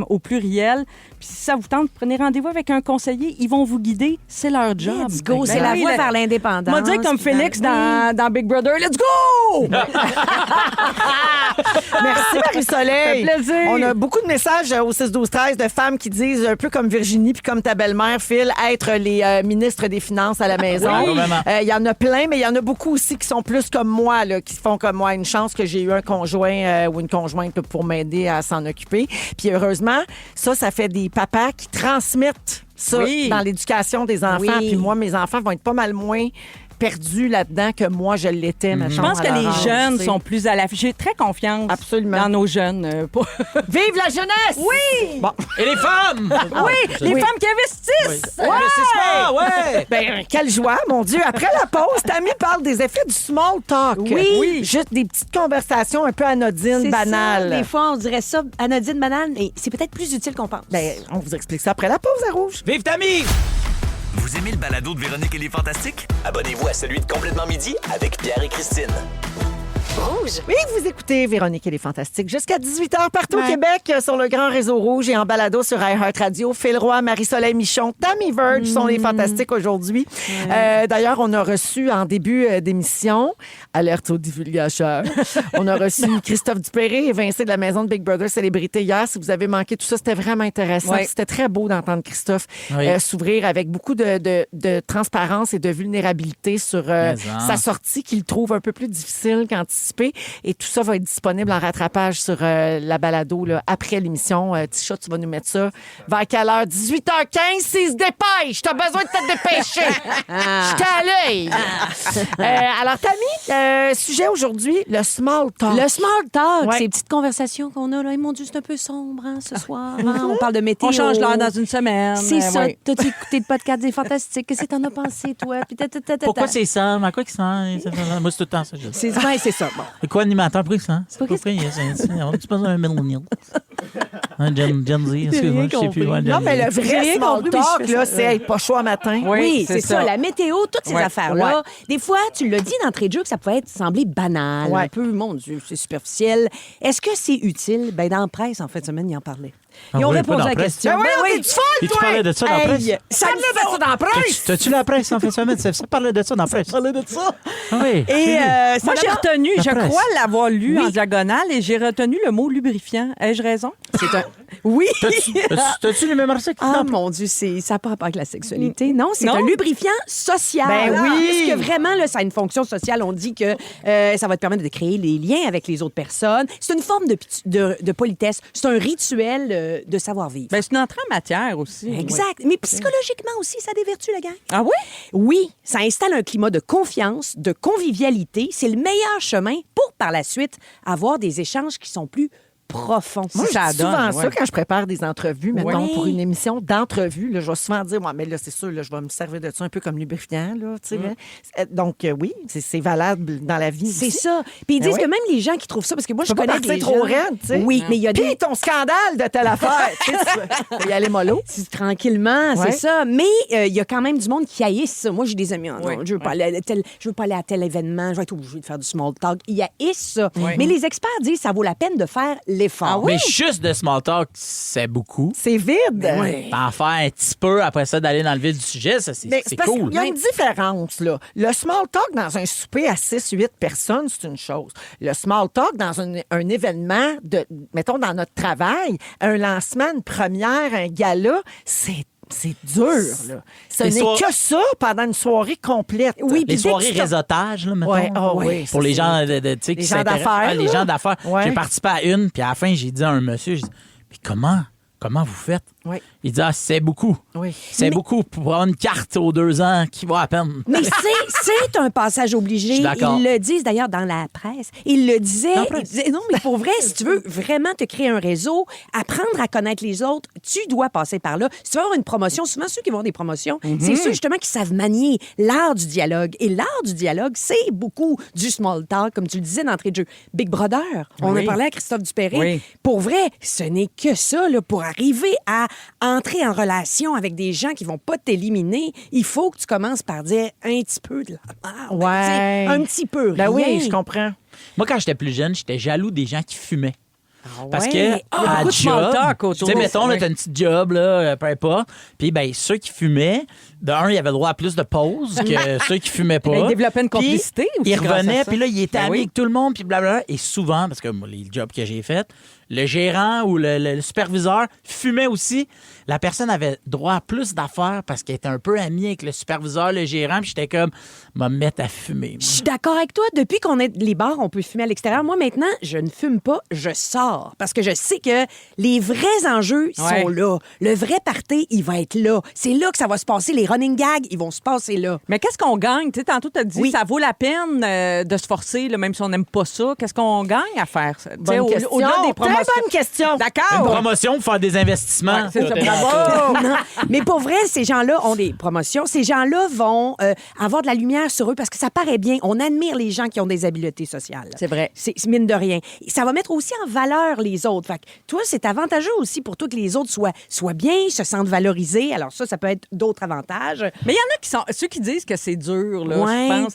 au pluriel. Puis si ça vous tente, prenez rendez-vous avec un conseiller. Ils vont vous guider. C'est leur job. Let's go. C'est la voie vers l'indépendance. On va dire comme Félix dans Big Brother. Let's go! Merci, Marie-Soleil. Ça fait plaisir. On a beaucoup de messages au 6-12-13 de femmes qui disent, un peu comme Virginie puis comme ta belle-mère, Phil, être les ministres des Finances à la maison. Il y en a plein, mais il y en a beaucoup aussi qui sont plus comme moi, là, qui font comme moi. Une chance que j'ai eu un conjoint ou une conjointe pour m'aider à s'en occuper. Puis heureusement, ça fait des papas qui transmettent ça dans l'éducation des enfants. Puis moi, mes enfants vont être pas mal moins perdus là-dedans que moi, je l'étais. Je pense que les jeunes sont plus à l'affût. J'ai très confiance dans nos jeunes. Vive la jeunesse! Oui! Bon. Et les femmes! Les femmes qui investissent! Oui. Investissement, ouais! Ben, quelle joie, mon Dieu. Après la pause, Tammy parle des effets du small talk. Oui. Juste des petites conversations un peu anodines, banales. Ça, des fois, on dirait ça, anodine, banale, mais c'est peut-être plus utile qu'on pense. Ben, on vous explique ça après la pause à Rouge. Vive Tammy! Vous aimez le balado de Véronique et les Fantastiques? Abonnez-vous à celui de Complètement Midi avec Pierre et Christine. Rouge. Oui, vous écoutez Véronique et les Fantastiques jusqu'à 18h partout au Québec sur le grand réseau Rouge et en balado sur iHeartRadio. Phil Roy, Marie-Soleil Michon, Tammy Verge sont les Fantastiques aujourd'hui. D'ailleurs, on a reçu en début d'émission, alerte aux divulgateurs, on a reçu Christophe Dupéré, évincé de la maison de Big Brother Célébrité hier. Si vous avez manqué tout ça, c'était vraiment intéressant. C'était très beau d'entendre Christophe s'ouvrir avec beaucoup de transparence et de vulnérabilité sur sa sortie qu'il trouve un peu plus difficile qu'anticipé. Et tout ça va être disponible en rattrapage sur la balado là, après l'émission. Tisha, tu vas nous mettre ça vers quelle heure? 18h15, s'il se dépêche. T'as besoin de te dépêcher. J'étais à l'œil. Alors, Tammy, sujet aujourd'hui, le small talk. Le small talk, ces petites conversations qu'on a, là, mon Dieu, c'est un peu sombre ce soir. On parle de météo. On change l'heure dans une semaine. C'est ça. T'as-tu écouté le podcast des Fantastiques? Qu'est-ce que t'en as pensé, toi? Puis Pourquoi c'est ça? À quoi qu'il sent? Moi, c'est tout le temps ça. C'est ça. Bon. C'est quoi animateur? Pourquoi ça? Pourquoi tu penses à un millennial? Un Gen Z, excuse-moi, je sais plus. Non, mais le vrai small talk, là, c'est être pas chaud à matin. Oui, c'est ça. La météo, toutes ces affaires-là. Des fois, tu l'as dit d'entrée de jeu que ça pouvait sembler banal, un peu, mon Dieu, c'est superficiel. Est-ce que c'est utile? Ben, dans la presse, en fin de semaine, ils en parlaient. Ils ont répondu à la question. Ben oui, t'es folle, toi! Tu parlais de ça dans la presse? Ça parlait de ça dans la presse! T'as-tu la presse en fin de semaine? Ça parlait de ça dans la presse. Ça parlait de ça. Oui. Et moi, j'ai retenu, je presse. crois l'avoir lu en diagonale, et j'ai retenu le mot lubrifiant. Ai-je raison? C'est un... Oui! T'as-tu le même article? Ah, mon Dieu, ça n'a pas rapport avec la sexualité. Non, c'est un lubrifiant social. Ben oui! Parce que vraiment, là, ça a une fonction sociale. On dit que ça va te permettre de créer les liens avec les autres personnes. C'est une forme de politesse. C'est un rituel de savoir-vivre. Ben, c'est une entrée en matière aussi. Exact. Mais psychologiquement aussi, ça a des vertus, la gang. Ah oui? Oui, ça installe un climat de confiance, de convivialité. C'est le meilleur chemin pour, par la suite, avoir des échanges qui sont plus profond. Moi, ça je dis souvent donne, ça ouais. quand je prépare des entrevues, mettons, Ouais. pour une émission d'entrevue. Là, je vais souvent dire, ouais, mais là, c'est sûr, là, je vais me servir de ça un peu comme lubrifiant. Là, tu sais, hein. Donc, oui, c'est valable dans la vie. C'est aussi. ça. Puis ils Ben disent oui. que même les gens qui trouvent ça, parce que moi, Tu je peux pas connais des partir trop gens... raide, tu sais. Oui, mais il y a Puis des... ton scandale de telle affaire. Tu sais, tu peux y aller mollo. Tranquillement, Ouais. c'est ça. Mais il y a quand même du monde qui haïssent ça. Moi, j'ai des amis, non, je veux pas aller à tel événement, je vais être obligée de faire du small talk. Ils haïssent ça. Mais les experts disent que ça vaut la peine de faire l'effort. Mais juste de small talk, c'est beaucoup. C'est vide. T'en faire un petit peu après ça, d'aller dans le vif du sujet, ça, c'est Mais parce cool. qu'il y a une différence, là. Le small talk dans un souper à 6-8 personnes, c'est une chose. Le small talk dans un événement, mettons, dans notre travail, un lancement, une première, un gala, c'est dur, là. Ce Les n'est que ça pendant une soirée complète. Oui, Les puis dès soirées que tu t'en- réseautage, là, mettons. Ouais, oui, Pour ça, les c'est- gens, tu sais, qui les gens s'intéressent. d'affaires, Ah, les là. gens d'affaires. Ouais. J'ai participé à une, puis à la fin, j'ai dit à un monsieur, j'ai dit, mais comment vous faites? Oui. Il dit, c'est beaucoup. Oui. C'est beaucoup pour avoir une carte aux 2 ans qui va à peine. Mais c'est un passage Je obligé. suis d'accord. Ils le disent d'ailleurs dans la presse. Ils le disaient. Dans la presse. Ils disaient, non, mais pour vrai, si tu veux vraiment te créer un réseau, apprendre à connaître les autres, tu dois passer par là. Si tu veux avoir une promotion, souvent ceux qui vont avoir des promotions, c'est ceux justement qui savent manier l'art du dialogue. Et l'art du dialogue, c'est beaucoup du small talk, comme tu le disais d'entrée de jeu. Big Brother, on a parlé à Christophe Dupéré. Oui. Pour vrai, ce n'est que ça, là, pour arriver à entrer en relation avec des gens qui vont pas t'éliminer. Il faut que tu commences par dire un petit peu de la merde. Ouais. Tu sais, un petit peu. Ben oui, rien. je comprends. Moi, quand j'étais plus jeune, j'étais jaloux des gens qui fumaient. Parce ouais? que à beaucoup de small job, talk tu autour. sais, mettons, là, Oui. t'as une petite job, là, peu importe. Puis, ben, ceux qui fumaient, d'un, ils avaient le droit à plus de pauses que ceux qui fumaient pas. Ils développaient une Puis, complicité aussi Ils grâce à revenaient, ça. puis là, ils étaient Ben amis oui. avec tout le monde, puis blablabla. Et souvent, parce que moi, les jobs que j'ai faits, le gérant ou le superviseur fumait aussi. La personne avait droit à plus d'affaires parce qu'elle était un peu amie avec le superviseur, le gérant, puis j'étais comme, me mettre à fumer. Je suis d'accord avec toi. Depuis qu'on est les bars, on peut fumer à l'extérieur. Moi, maintenant, je ne fume pas, je sors. Parce que je sais que les vrais enjeux sont là. Le vrai party, il va être là. C'est là que ça va se passer. Les running gags, ils vont se passer là. Mais qu'est-ce qu'on gagne? Tu sais, tantôt, tu as dit Oui. ça vaut la peine de se forcer, là, même si on n'aime pas ça. Qu'est-ce qu'on gagne à faire? Tu sais, Bonne question. Au-delà des promotions. Très bonne question. Une D'accord. promotion pour faire des investissements. Ouais, c'est ça. Tout est- Bravo! Non. Mais pour vrai, ces gens-là ont des promotions. Ces gens-là vont avoir de la lumière sur eux parce que ça paraît bien. On admire les gens qui ont des habiletés sociales. C'est vrai. C'est mine de rien. Ça va mettre aussi en valeur les autres. Fait que toi, c'est avantageux aussi pour toi que les autres soient bien, se sentent valorisés. Alors ça peut être d'autres avantages. Mais il y en a qui sont ceux qui disent que c'est dur, là, Ouais. je pense.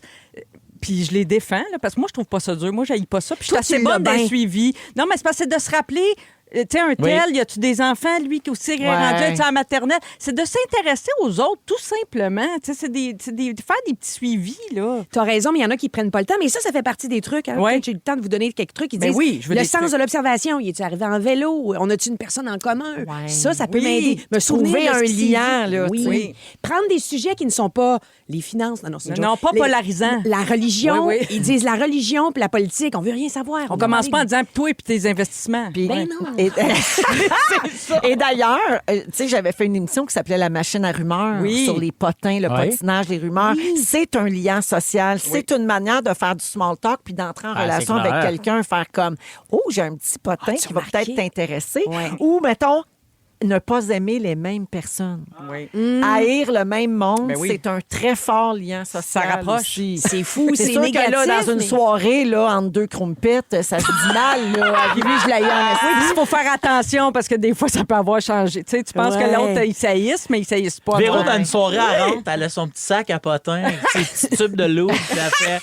Puis je les défends, là, parce que moi, je trouve pas ça dur. Moi, j'haïs pas ça. Puis je suis Toi, assez tu l'as bonne d'un bien. suivi. Non, mais c'est parce que c'est de se rappeler. Tu sais, un tel, y a-tu des enfants, lui, qui aussi est rendu à la maternelle? C'est de s'intéresser aux autres, tout simplement. Tu sais, faire des petits suivis, là. Tu as raison, mais il y en a qui prennent pas le temps. Mais ça fait partie des trucs. Hein. Ouais. Peut-être j'ai le temps de vous donner quelques trucs. Ils Ben disent oui, je veux le des sens trucs. de l'observation. Il est arrivé en vélo? On a-tu une personne en commun? Ça peut Oui. m'aider. Me souvenir Trouver de ce un qui s'est lien, dit. là, Oui. tu sais. Prendre des sujets qui ne sont pas les finances. C'est une Non, joke. pas polarisants. La religion. Oui, oui. Ils disent la religion puis la politique. On veut rien savoir. On commence pas en disant toi et puis tes investissements. Puis- Ben non. Et d'ailleurs, tu sais, j'avais fait une émission qui s'appelait La machine à rumeurs Oui. sur les potins, le Ouais. potinage, les rumeurs. C'est un lien social. C'est une manière de faire du small talk puis d'entrer en Ah, relation c'est clair. avec quelqu'un, faire comme oh, j'ai un petit potin tu qui va as peut-être remarqué? t'intéresser. Ouais. Ou, mettons, ne pas aimer les mêmes personnes. Oui. Haïr le même monde, Ben oui. c'est un très fort lien social. rapproche. aussi. C'est fou, C'est c'est sûr négatif. que là, dans une mais- soirée, là, entre deux crumpets, ça se dit mal, là. Arrivé, je l'ai eu en Oui, puis il faut faire attention parce que des fois, ça peut avoir changé. Tu sais, tu penses Ouais. que l'autre, il saillisse, mais il saillisse pas. Véro, Ouais. dans une soirée, elle rentre, elle a son petit sac à potins, avec ses petits tubes de loup, puis elle fait.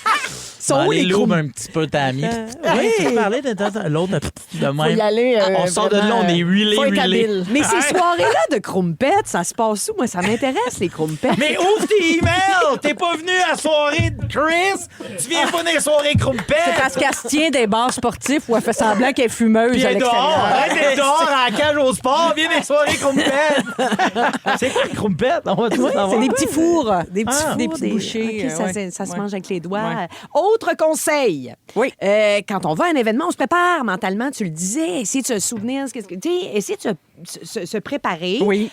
Sont où les les loups, un petit peu ta amie. Oui, tu parlais de l'autre de même. Faut y aller. On sort de là, on est huilé, faut être huilé. habile. Mais ces soirées-là de crumpets, ça se passe où? Moi, ça m'intéresse, les crumpets. Mais ouvre tes emails! T'es pas venu à la soirée de Chris! Tu viens pas dans les soirées crumpets! C'est parce qu'elle se tient des bars sportifs où elle fait semblant qu'elle est fumeuse Puis à elle est dehors! l'extérieur. Elle est dehors à la cage au sport! Viens dans les soirées crumpets! C'est quoi les crumpets? On va tout savoir. C'est des petits fours, des Ah, petits bouchées. OK, ça, ouais. ça se Ouais. mange avec les doigts. Ouais. Autre conseil. Oui. Quand on va à un événement, on se prépare mentalement, tu le disais, essayer de se souvenir, essayer de se préparer. Oui.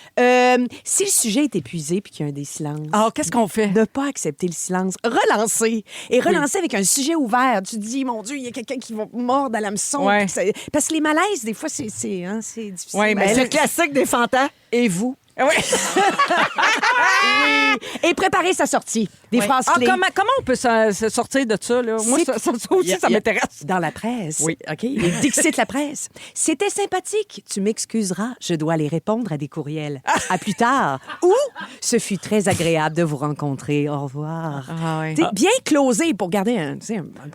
Si le sujet est épuisé puis qu'il y a des silences, Qu'est-ce qu'on fait? ne pas accepter le silence. Relancer. Et relancer avec un sujet ouvert. Tu te dis, mon Dieu, il y a quelqu'un qui va mordre à l'hameçon. Ouais. Parce que les malaises, des fois, c'est difficile. Ouais, mais C'est le classique des fantas. Et vous? Oui. Et préparer sa sortie. Des phrases clés. Comment on peut se sortir de ça? Là? Moi, ça aussi, ça m'intéresse. Dans la presse. Oui. OK. Et Dixit la presse. C'était sympathique. Tu m'excuseras. Je dois aller répondre à des courriels. À plus tard. Ou ce fut très agréable de vous rencontrer. Au revoir. T'sais, bien closé pour garder un bon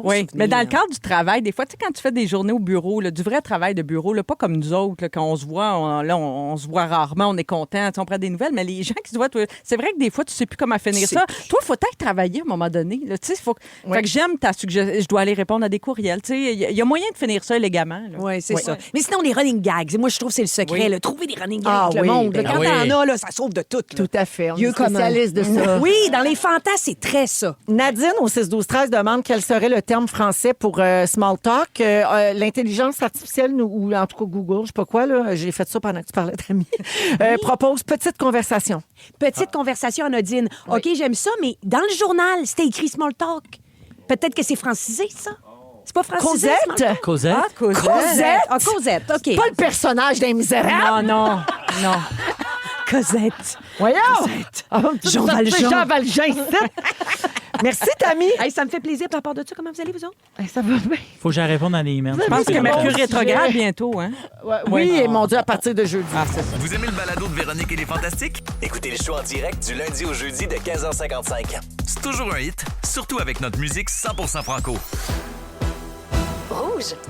Oui, souvenir. mais dans le cadre du travail, des fois, tu sais, quand tu fais des journées au bureau, là, du vrai travail de bureau, là, pas comme nous autres, là, quand on se voit, on se voit rarement, on est content, on prend des nouvelles, mais les gens qui se voient, c'est vrai que des fois, tu sais plus comment finir ça. Toi, il faut peut-être travailler à un moment donné. Là, fait que j'aime ta suggestion. Je dois aller répondre à des courriels. Il y a moyen de finir ça élégamment. Oui, c'est ça. Mais sinon, les running gags, moi, je trouve que c'est le secret. Là, trouver des running gags avec le oui, monde. ben Là, quand t'en as, là, ça sauve de tout. Là. Tout à fait. On Dieu est spécialiste de ça. Oui, dans les fantas, c'est très ça. Nadine, au 6-12-13, demande quel serait le terme français pour small talk. L'intelligence artificielle, ou en tout cas Google, je sais pas quoi, là, j'ai fait ça pendant que tu parlais d'amis, propose petite conversation. Petite conversation anodine. OK, j'aime ça, mais dans le journal, c'était écrit small talk. Peut-être que c'est francisé, ça? C'est pas francisé? small talk? Cosette? Cosette? Ah, Cosette, OK. Pas le personnage d'un misérable. Non. Cosette. Voyons. Jean Valjean. Jean Valjean, ici. Merci, Tammy. Hey, ça me fait plaisir. Par rapport de ça, comment vous allez, vous autres? Ça va bien. Faut que j'aille répondre à des emails. Je pense que Mercure bon rétrograde sujet. bientôt, hein? Oui, et mon Dieu, à partir de jeudi. C'est ça. Vous aimez le balado de Véronique et les Fantastiques? Écoutez le show en direct du lundi au jeudi de 15h55. C'est toujours un hit, surtout avec notre musique 100% franco.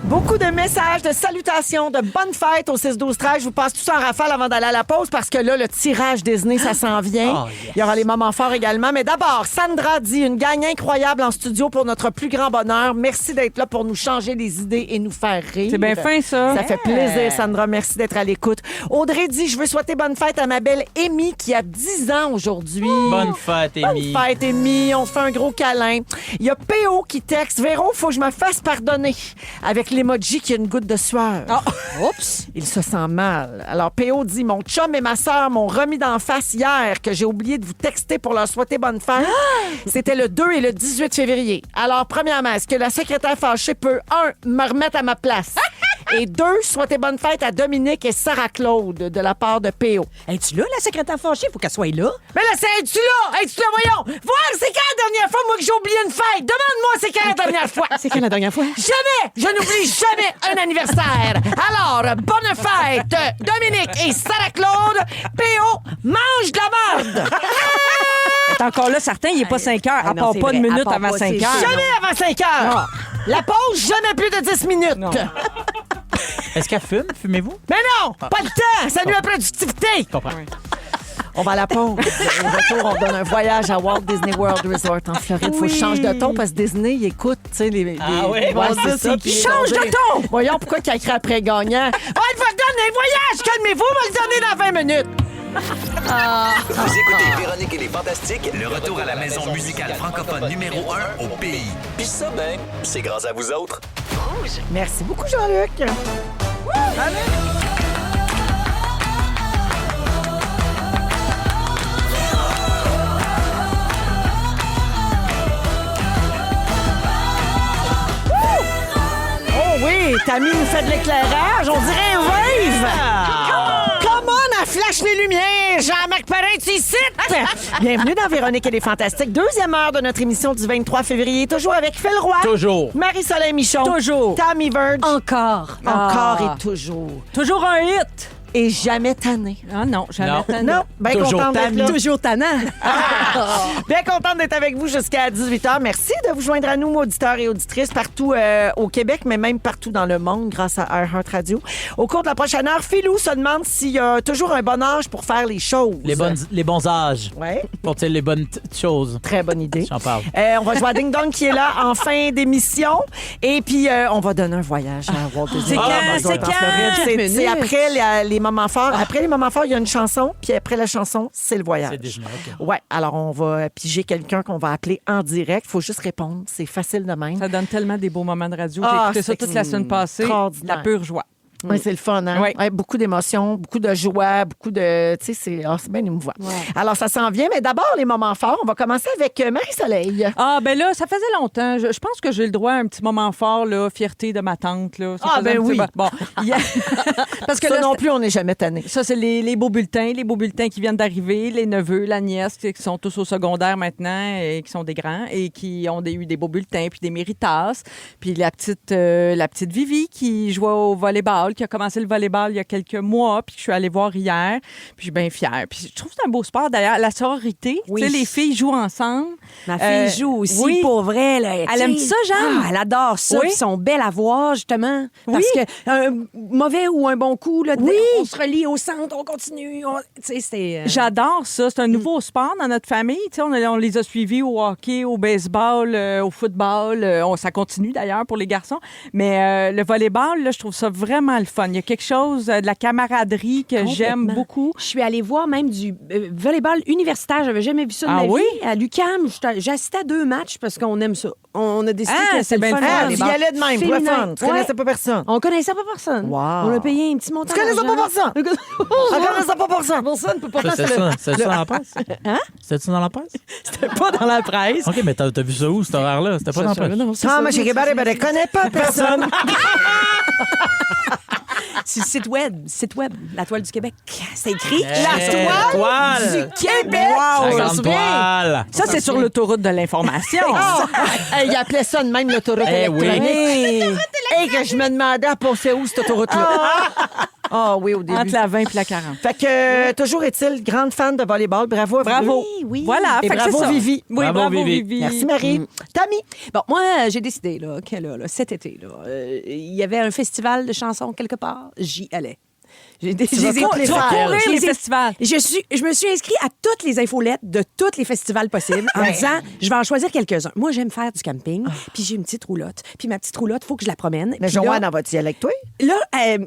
Beaucoup de messages, de salutations, de bonnes fêtes au 6-12-13. Je vous passe tout ça en rafale avant d'aller à la pause parce que là, le tirage Disney, ça s'en vient. Oh, yes. Il y aura les moments forts également. Mais d'abord, Sandra dit une gagne incroyable en studio pour notre plus grand bonheur. Merci d'être là pour nous changer les idées et nous faire rire. C'est bien fin, ça. Ça fait plaisir, Sandra. Merci d'être à l'écoute. Audrey dit, je veux souhaiter bonne fête à ma belle Amy qui a 10 ans aujourd'hui. Bonne fête, Amy. Bonne fête, Amy. On se fait un gros câlin. Il y a P.O. qui texte, Véro, faut que je me fasse pardonner. Avec l'emoji qui a une goutte de sueur. Oups. Il se sent mal. Alors, P.O. dit, mon chum et ma sœur m'ont remis d'en face hier que j'ai oublié de vous texter pour leur souhaiter bonne fête. C'était le 2 et le 18 février. Alors, premièrement, est-ce que la secrétaire fâchée peut, 1, me remettre à ma place? Et 2, souhaiter bonne fête à Dominique et Sarah-Claude de la part de P.O. Es-tu là, la secrétaire fâchée? Faut qu'elle soit là. Mais là, es-tu là? Es-tu là? Voyons! Voir, c'est quand la dernière fois, moi, que j'ai oublié une fête? Demande-moi, c'est quand la dernière fois? C'est quand la dernière fois? Jamais! Je n'oublie jamais un anniversaire. Alors, bonne fête, Dominique et Sarah-Claude. P.O. mange de la merde. T'es encore là, certain, il n'est pas 5 heures. Ah À non, part c'est pas de vrai. minutes À part avant pas, 5 c'est heures. Jamais avant 5 heures. La pause, jamais plus de 10 minutes. Non. Est-ce qu'elle fume? Fumez-vous? Mais non, pas le temps. Ça nuit à la productivité. Je comprends. On va à la pause. Au retour, on donne un voyage à Walt Disney World Resort en Floride. Faut que je change de ton parce que Disney, il écoute, tu sais, les... Ah oui? Ouais, c'est ça. c'est Puis qui? change de ton! Voyons pourquoi il a écrit après gagnant. Oh, il va donner un voyage! Calmez-vous, on va le donner dans 20 minutes. Vous écoutez Véronique et les Fantastiques, le retour à la maison musicale francophone numéro 1 au pays. Puis ça, ben, c'est grâce à vous autres. Merci beaucoup, Jean-Luc. Oh oui, Tammy nous fait de l'éclairage. On dirait un rave. Come on, elle flash les lumières. Jean-Marc Parrain, tu y cites. Bienvenue dans Véronique et les Fantastiques. Deuxième heure de notre émission du 23 février. Toujours avec Phil Roy. Toujours. Marie-Soleil Michon. Toujours. Tammy Verge. Encore. Encore et toujours. Toujours un hit. Et jamais tanné. Ah non, jamais. Non. tanné. Non, bien Toujours contente d'être là. Toujours tannant. Bien contente d'être avec vous jusqu'à 18h. Merci de vous joindre à nous, auditeurs et auditrices, partout au Québec, mais même partout dans le monde, grâce à iHeart Radio. Au cours de la prochaine heure, Philou se demande s'il y a toujours un bon âge pour faire les choses. Les bons âges. Ouais, Pour dire les bonnes choses. très bonne idée. J'en parle. On va jouer à Ding Dong qui est là en fin d'émission. Et puis, on va donner un voyage à Walt Disney C'est World quand? Resort C'est en quand? Floride. C'est après les moments moments forts. Après les moments forts, il y a une chanson, puis après la chanson, c'est le voyage. C'est déjà, OK. Ouais, alors on va piger quelqu'un qu'on va appeler en direct. Il faut juste répondre. C'est facile de même. Ça donne tellement des beaux moments de radio. J'ai Ah, écouté ça c'est toute la semaine passée. extraordinaire. La pure joie. Oui, c'est le fun, hein? Oui. Ouais, beaucoup d'émotions, beaucoup de joie, beaucoup de. Tu sais, c'est bien émouvant. Alors, ça s'en vient, mais d'abord, les moments forts. On va commencer avec Marie-Soleil. Ah, ben là, ça faisait longtemps. Je pense que j'ai le droit à un petit moment fort, là, fierté de ma tante. Là. Ça faisait un petit Bon, parce que Ça là, non plus, on n'est jamais tanné. ça, c'est les beaux bulletins qui viennent d'arriver, les neveux, la nièce, qui sont tous au secondaire maintenant et qui sont des grands et qui ont eu des beaux bulletins puis des méritas. Puis la petite Vivi qui jouait au volleyball, qui a commencé le volleyball il y a quelques mois, puis que je suis allée voir hier. Puis je suis bien fière. Puis je trouve que c'est un beau sport. D'ailleurs, la sororité, Oui. tu sais, les filles jouent ensemble. Ma fille joue aussi, oui. pour vrai. Là, Elle aime ça, Jeanne? Elle adore ça. Oui. Puis ils sont belles à voir, justement. Parce Oui. que un mauvais ou un bon coup, là, Oui. on se relie au centre, on continue. Tu sais, c'est... J'adore ça. C'est un nouveau sport dans notre famille. Tu sais, on les a suivis au hockey, au baseball, au football. Ça continue d'ailleurs pour les garçons. Mais le volleyball, là, je trouve ça vraiment le fun. Il y a quelque chose de la camaraderie que j'aime Complètement. beaucoup. Je suis allée voir même du volleyball universitaire. J'avais jamais vu ça de Ah ma oui? vie. À l'UQAM, j'ai assisté à 2 matchs parce qu'on aime ça. On a décidé Ah, que c'est c'était le bien fun. le fun. le Tu y volleyball. allais de même, pour le Féminin. fun. Tu connaissais pas personne. On connaissait pas personne. Wow. On a payé un petit montant. Tu connaissais pas d'argent. personne. On connaissait pas personne. Personne peut pas Ça, C'était-tu dans la presse? Hein? C'était-tu dans la presse? C'était pas dans la presse. OK, mais t'as vu ça où, cet horaire-là? C'était pas dans la presse? Ah, mais j'ai ne connais pas personne. C'est le site web, la Toile du Québec. C'est écrit La toile du Québec. La je me grande souviens. toile! Ça, c'est sur l'autoroute de l'information. Il appelait ça de même l'autoroute Eh oui. électronique. Et que je me demandais à passer où cette autoroute-là. Ah oui, au début. Entre la 20 et la 40. Fait que, toujours est-il, grande fan de volleyball. Bravo à vous Bravo. deux. Oui. Voilà. Et fait que bravo, c'est ça. Vivi. Oui, Bravo, Vivi. Merci, Marie. Tammy. Bon, moi, j'ai décidé là, que là, cet été, là, il y avait un festival de chansons quelque part. J'y allais. J'ai vas courir les Je les ai- festivals. Je me suis inscrite à toutes les infolettes de tous les festivals possibles en disant, je vais en choisir quelques-uns. Moi, j'aime faire du camping, puis j'ai une petite roulotte. Puis ma petite roulotte, il faut que je la promène. Mais Puis Joanne, là, en va-tu y aller avec toi? Là,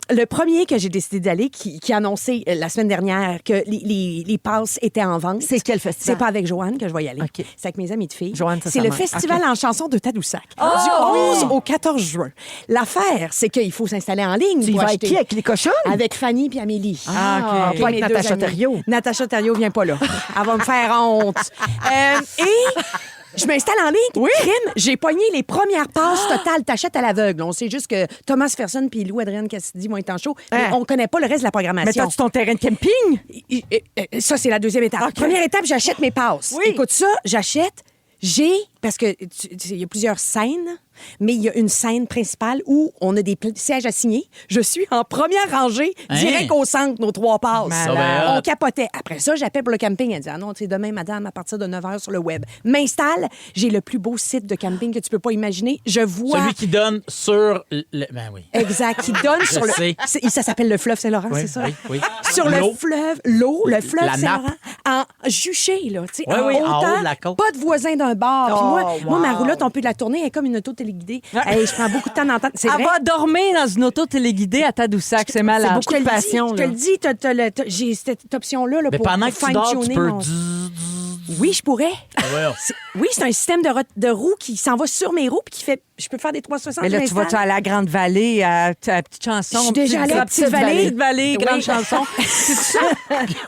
le premier que j'ai décidé d'aller, qui a annoncé la semaine dernière que les passes étaient en vente. C'est quel festival? C'est pas avec Joanne que je vais y aller. OK. C'est avec mes amis de filles. Joanne, ça, c'est ça le marche. festival en chansons de Tadoussac. Du oui! 11 au 14 juin. L'affaire, c'est qu'il faut s'installer en ligne. Tu y pour vas avec acheter. qui? Avec les cochonnes? Avec Fanny puis Amélie. Ah, OK. pas avec Mes deux Natacha amies. Thériault. Natacha Thériault vient pas là. Elle va me faire honte. Et je m'installe en ligne. Oui. Crime, j'ai pogné les premières passes totales. T'achètes à l'aveugle. On sait juste que Thomas Ferson puis Lou-Adrienne Cassidy vont être en show. Mais on connaît pas le reste de la Mais programmation. t'as-tu ton terrain de camping? Ça, c'est la deuxième étape. Première étape, j'achète mes passes. Oui. Écoute ça, j'achète. Parce que il y a plusieurs scènes, mais il y a une scène principale où on a des sièges à signer. Je suis en première rangée, Hein? direct au centre, nos 3 passes. Malade. On capotait. Après ça, j'appelle pour le camping. Elle dit, ah non, tu sais, demain, madame, à partir de 9h sur le web. M'installe. J'ai le plus beau site de camping que tu peux pas imaginer. Je vois... Celui qui donne sur le... Ben oui. Exact, qui donne sur le... sais. Ça s'appelle le fleuve Saint-Laurent, Oui, c'est ça? oui, oui. Sur le L'eau. fleuve, le fleuve La Saint-Laurent, nappe. en juché, là, tu sais, Oui, en oui, en hauteur, haut de la côte. pas de voisin d'un bar. Puis Oh, moi, ma wow. roulotte, on peut la tourner, elle est comme une auto téléguidée. Hey, je prends beaucoup de temps d'entendre. C'est Elle vrai. va dormir dans une auto téléguidée à Tadoussac. C'est malade. C'est beaucoup de passion, Je te là. le dis, j'ai cette option-là Mais pour pendant que tu dors, tu fine-tuner peux... mon- Oui, je pourrais. Ouais. Oui, c'est un système de roues qui s'en va sur mes roues puis qui fait... Je peux faire des 360. Mais là, tu vas m'installe. à la Grande Vallée, à la petite chanson. Je suis déjà allée à Petite Petite Vallée. Petite Vallée, grande Oui. chanson. C'est ça?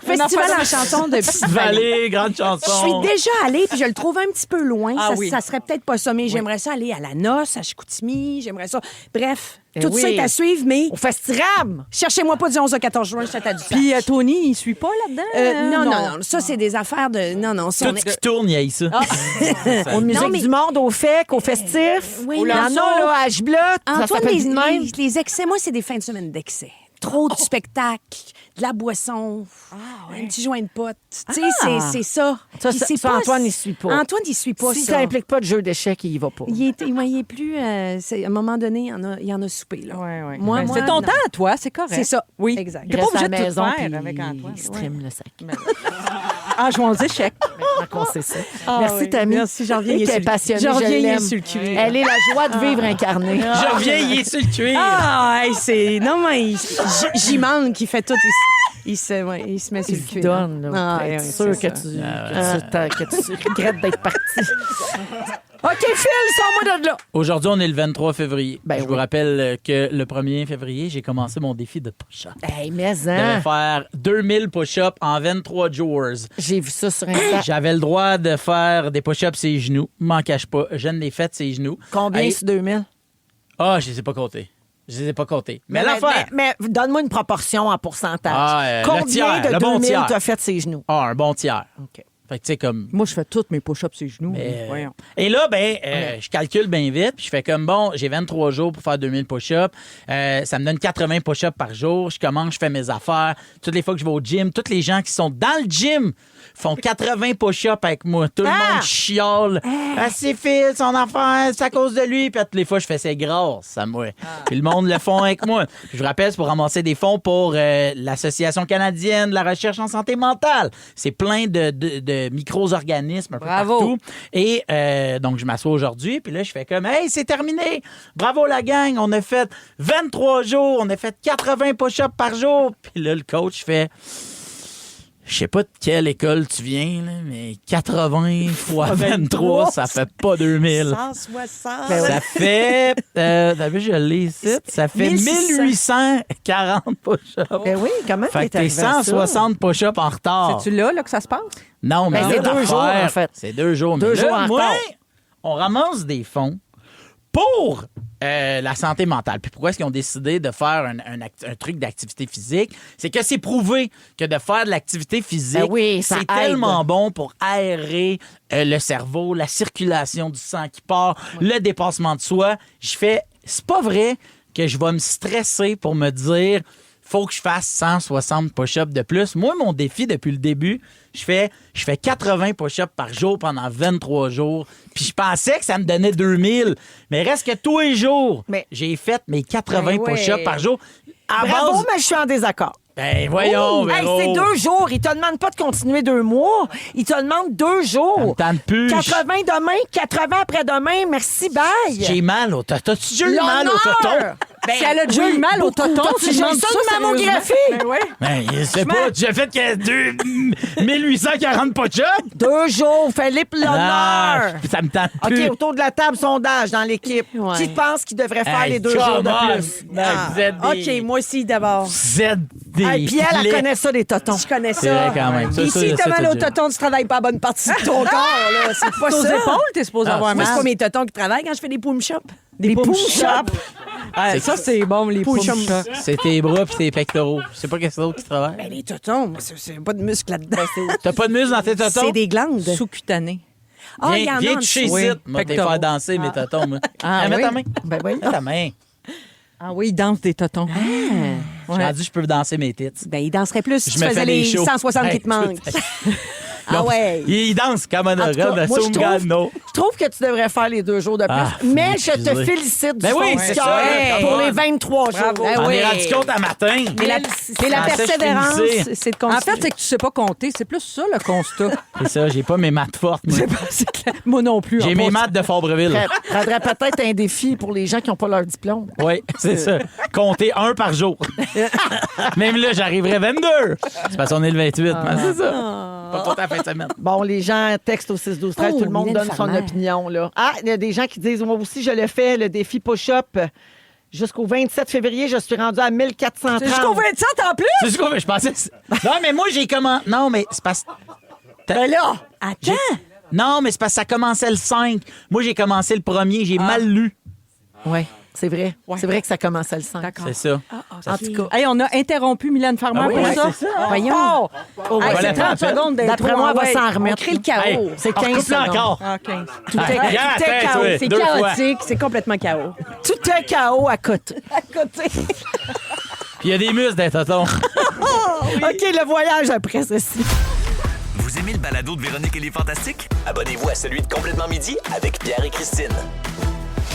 Festival en chanson de Petite Vallée. Vallée, grande chanson. Je suis déjà allée, puis je le trouve un petit peu loin. Ah ça, oui. ça serait peut-être pas ça, mais j'aimerais ça aller à la noce, à Chicoutimi, j'aimerais ça. Bref, tout oui. ça est à suivre, mais Au Festiram. cherchez-moi pas du 11 au 14 juin, je suis à du Puis Tony, il suit pas là-dedans? non, ça, c'est des affaires de... Non, ça, Tout ce qui tourne, il y a ça. Au musique Non, mais- du monde, au FEC, au festif. Oui, Il y en mais- a, là, à H-Bloc. Ça Antoine, s'appelle de même. les excès, moi, c'est des fins de semaine d'excès. Trop de spectacles, de la boisson, un petit joint de pote. Tu sais, c'est ça. Ça, Puis ça, c'est ça, pas- Antoine, il suit pas. Antoine, il suit pas Si ça. ça implique pas de jeu d'échecs, il y va pas. Il est plus... à un moment donné, il y en a soupé, là. Oui. Moi, c'est ton non. temps à toi, c'est correct. C'est ça. Oui. Exact. T'es pas Reste à obligé la de tout maison, faire puis avec Antoine. il stream le sac. Ah, jouons aux échecs. Maintenant qu'on sait ça. Ah Merci, oui. Tammy. Merci, j'en reviens. Et qu'elle est passionnée, J'en je reviens, il est l'aime. sur le cuir. Elle est la joie de vivre incarnée. Je reviens, il est sur le cuir. Ah, hey, c'est... Non, mais j'y manque, il fait tout. Il se met sur Il le se cuir. donne, là, Ah, pour ouais, être ouais, sûr c'est que ça. que tu regrettes d'être parti. OK, Phil, sors-moi de là. Aujourd'hui, on est le 23 février. Ben Je oui. vous rappelle que le 1er février, j'ai commencé mon défi de push-up. Hey, mais Je devais faire 2000 push-ups en 23 jours. j'ai vu ça sur Insta. J'avais le droit de faire des push-ups ses genoux. M'en cache pas. Je ne l'ai fait ses genoux. Combien Hey, sur 2000? Ah, je les ai pas comptés. Je les ai pas comptés. Mais l'affaire... Mais donne-moi une proportion en pourcentage. Ah, le Combien tiers, de le bon 2000 tiers. t'as fait ses genoux? Ah, un bon tiers. OK. Fait que, tu sais, comme... Moi, je fais toutes mes push-ups sur les genoux. Mais, Voyons. Et là, je calcule bien vite, puis je fais comme, bon, j'ai 23 jours pour faire 2000 push-ups. Ça me donne 80 push-ups par jour. Je commence, je fais mes affaires. Toutes les fois que je vais au gym, tous les gens qui sont dans le gym font 80 push-ups avec moi. Tout le monde chiale. Ah, c'est Phil, son affaire, c'est à cause de lui. Puis toutes les fois, je fais c'est grâce à moi. Puis le monde le font avec moi. Puis je vous rappelle, c'est pour ramasser des fonds pour l'Association canadienne de la recherche en santé mentale. C'est plein de micro-organismes un peu Bravo. partout. Et donc, je m'assois aujourd'hui, puis là, je fais comme, hey, c'est terminé! Bravo la gang! On a fait 23 jours, on a fait 80 push-ups par jour. Puis là, le coach fait, je sais pas de quelle école tu viens, là, mais 80 fois 23, ça fait pas 2000. 160. Ça fait, t'as vu, je l'ai ici, ça fait 1840 push-ups. Ben oui, comment Fait que t'es t'es arrivé à ça? 160 push-ups en retard. C'est-tu là que ça se passe? Non, mais Ben, là, c'est 2 jours, l'affaire, en fait. C'est 2 jours. 2 Mais jours là, en moi, retard. on ramasse des fonds pour la santé mentale. Puis pourquoi est-ce qu'ils ont décidé de faire un truc d'activité physique? C'est que c'est prouvé que de faire de l'activité physique, Ben oui, ça c'est aide. tellement bon pour aérer le cerveau, la circulation du sang qui part, le dépassement de soi. Je fais, c'est pas vrai que je vais me stresser pour me dire faut que je fasse 160 push-ups de plus. Moi, mon défi depuis le début, je fais 80 push-ups par jour pendant 23 jours. Puis je pensais que ça me donnait 2000. Mais reste que tous les jours, Mais- j'ai fait mes 80 Ben ouais. push-ups par jour. À Bravo, base... mais je suis en désaccord. Ben voyons, Hey, Véro. c'est 2 jours. Il te demande pas de continuer 2 mois. Il te demande 2 Ça jours. me tente plus. 80 demain, 80 après-demain. Merci, bye. J'ai mal au toton. T'as-tu déjà eu mal au L'honneur! toton? Ben, Si elle a déjà eu mal au beaucoup. toton, T'as-tu tu déjà demandes eu ça ça de mammographie? Ben oui. Ben, c'est pas. Tu as fait que 1840 push-ups? 2 jours. Philippe, Ah, l'honneur. ça me tente plus. OK, autour de la table, sondage dans l'équipe. Ouais. Qui pense qu'il devrait faire Hey, les 2 jours come de on. plus? Ben, vous êtes des... OK, moi aussi, d'abord. Vous êtes des... Hey, puis elle plaies. connaît ça, des totons. Je connais C'est vrai ça. quand même. Ça, Puis ça, si je t'as sais, mal t'as au déjà. toton, tu travailles pas à bonne partie de ton corps, là. C'est pas Aux ça. épaules, t'es supposé Ah, avoir Moi, mal. c'est pas mes totons qui travaillent quand je fais des push-ups. Des push-ups. push-ups. Ah, ça, c'est bon, les push-ups. C'est tes bras puis tes pectoraux. Je sais pas qu'est-ce d'autre qui travaille. Ben, les totons, moi, c'est pas de muscles là-dedans. T'as pas de muscle dans tes totons? C'est des glandes. Sous-cutané. Ah, il y en a Viens en toucher dessous. ici. Oui. Moi, te Pectoraux. faire danser mes totons, moi. Ah, Mets oui? ta main. Ben oui. Mets ta main. Ah oui, il danse des totons. Je suis rendu, je peux danser mes tits. Ben, il danserait plus si Je tu me faisais fais des les shows. 160 qui te manquent. Ah ouais. Il danse comme un En tout cas, organe de moi, je trouve que tu devrais faire les 2 jours de plus. Ah, mais je te excusez. félicite du Ben oui, fond c'est du cœur ça, pour come les on. 23 jours. Bravo. Ben On oui. est rendu compte à matin. Mais la Sans ça, je persévérance, finissais. c'est de En continuer. fait, c'est que tu sais pas compter. C'est plus ça, le constat. C'est ça, j'ai pas mes maths fortes. moi. C'est clair. Moi non plus. J'ai en mes passant. maths de Fabreville. Faudrait peut-être un défi pour les gens qui n'ont pas leur diplôme. Oui, c'est ça. Compter 1 par jour. Même là, j'arriverai 22. C'est parce qu'on est le 28. mais c'est ça. Pas toute la fin de semaine. Bon, les gens textent au 6-12-13, Oh, tout le monde Mylène donne son Farmer. opinion. Là. Ah, il y a des gens qui disent, moi aussi, je le fais, le défi push-up. Jusqu'au 27 février, je suis rendu à 1430. C'est jusqu'au 27 en plus? C'est jusqu'au... Je pensais... Non, mais moi, j'ai commencé... Non, mais c'est parce... Ben là, Attends. Non, mais c'est parce que ça commençait le 5. Moi, j'ai commencé le 1er. J'ai mal lu. oui, c'est vrai. C'est vrai que ça commence à le 5. D'accord. C'est ça. En tout cas, Hey, on a interrompu Mylène Farmer Ah oui, pour ouais, ça. c'est ça. Voyons. oh, Hey, ouais. c'est 30 secondes d'intro. D'après moi, elle va ouais. s'en On remettre. crée le chaos. Hey, C'est 15 recoupe-le secondes. encore. Ah, 15. Tout est, Regarde, tout est attends, chaos. toi. C'est 2 fois. chaotique, c'est complètement chaos. Tout est chaos à côté. Puis il y a des muscles dans les totons. OK, le voyage après ceci. Vous aimez le balado de Véronique et les Fantastiques? Abonnez-vous à celui de Complètement Midi avec Pierre et Christine.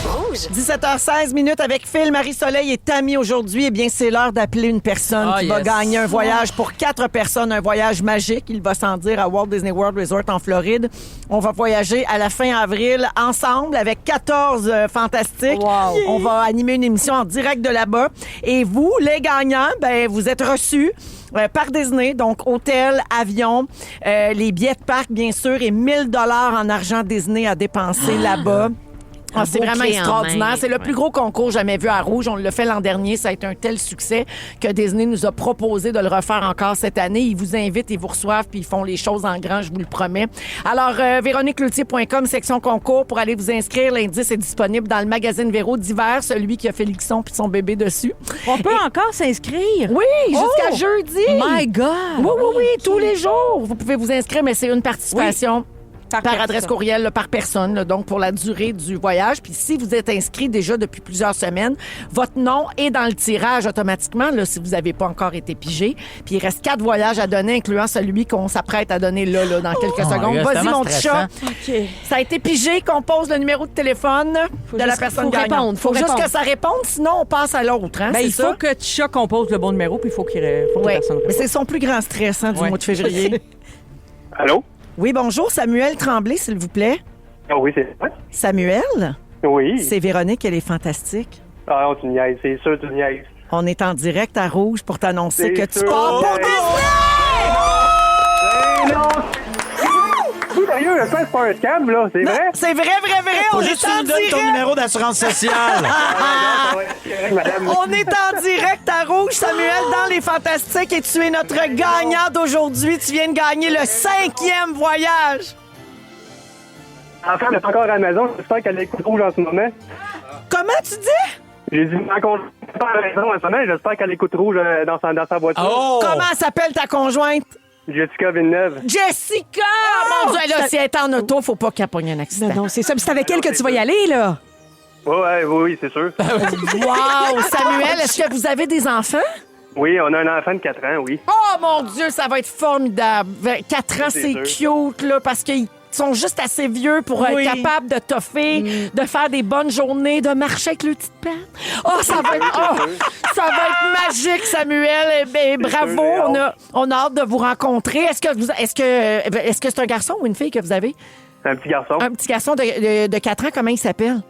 Rouge. 17h16 minutes avec Phil, Marie-Soleil et Tammy aujourd'hui. Eh bien, c'est l'heure d'appeler une personne qui va gagner un voyage pour 4 personnes, un voyage magique. Il va s'en dire à Walt Disney World Resort en Floride. On va voyager à la fin avril ensemble avec 14 fantastiques. Wow. On va animer une émission en direct de là-bas. Et vous, les gagnants, ben, vous êtes reçus par Disney, donc hôtel, avion, les billets de parc, bien sûr, et 1 000 $ en argent Disney à dépenser là-bas. Ah, c'est beau vraiment clé en extraordinaire. main. C'est le plus gros concours jamais vu à Rouge. On l'a fait l'an dernier. Ça a été un tel succès que Disney nous a proposé de le refaire encore cette année. Ils vous invitent, ils vous reçoivent, puis ils font les choses en grand, je vous le promets. Alors, véroniqueloutier.com, section concours, pour aller vous inscrire. L'indice est disponible dans le magazine Véro d'hiver, celui qui a Félixon puis son bébé dessus. On peut encore s'inscrire? Oui, jusqu'à jeudi. My God! Oui, tous les jours. Vous pouvez vous inscrire, mais c'est une participation. Par adresse courriel, là, par personne, là, donc pour la durée du voyage. Puis si vous êtes inscrit déjà depuis plusieurs semaines, votre nom est dans le tirage automatiquement, là, si vous n'avez pas encore été pigé. Puis il reste 4 voyages à donner, incluant celui qu'on s'apprête à donner là dans quelques secondes. Vas-y, mon petit chat. OK. Ça a été pigé, compose le numéro de téléphone de la personne gagnante. Faut juste que ça réponde, sinon on passe à l'autre. Hein, Ben, c'est il ça? faut que Tisha compose le bon numéro, puis il faut que Oui, personne mais réponde. c'est son plus grand stress du mois de février. Allô? Oui, bonjour, Samuel Tremblay, s'il vous plaît. Ah oui, c'est vrai? Samuel, Oui. c'est Véronique, elle est fantastique. Ah non, tu niaises, c'est sûr, tu niaises. On est en direct à Rouge pour t'annoncer que C'est tu sûr. pars pour Hey. Disney! Non! Oui, sérieux, le c'est pas un scam, là, c'est vrai? C'est vrai, Faut on juste est que tu en nous donnes ton direct. numéro d'assurance sociale. Ah, ouais, c'est correct, madame. On est en direct à Rouge, Samuel, dans les Fantastiques, et tu es notre gagnant d'aujourd'hui. Tu viens de gagner le 5e voyage. Enfin, elle est encore à la maison, j'espère qu'elle écoute rouge en ce moment. Comment tu dis? J'ai dit, ma conjointe est pas à la maison en ce moment, j'espère qu'elle écoute rouge dans sa voiture. Oh! Comment s'appelle ta conjointe? Jessica Villeneuve. Jessica! Mon Dieu, là, si elle est en auto, faut pas qu'elle pogne un accident. Non, c'est ça. Puis c'est avec elle que tu vas y aller, là. Oui, c'est sûr. Wow! Samuel, est-ce que vous avez des enfants? Oui, on a un enfant de 4 ans, oui. Oh mon Dieu, ça va être formidable. 4 ans, c'est cute, là, parce qu'ils sont juste assez vieux pour être capables de toffer, de faire des bonnes journées, de marcher avec le petit patte. Oh, ça va être magique, Samuel. Et bravo, on a hâte de vous rencontrer. Est-ce que c'est un garçon ou une fille que vous avez? Un petit garçon. Un petit garçon de 4 ans, comment il s'appelle?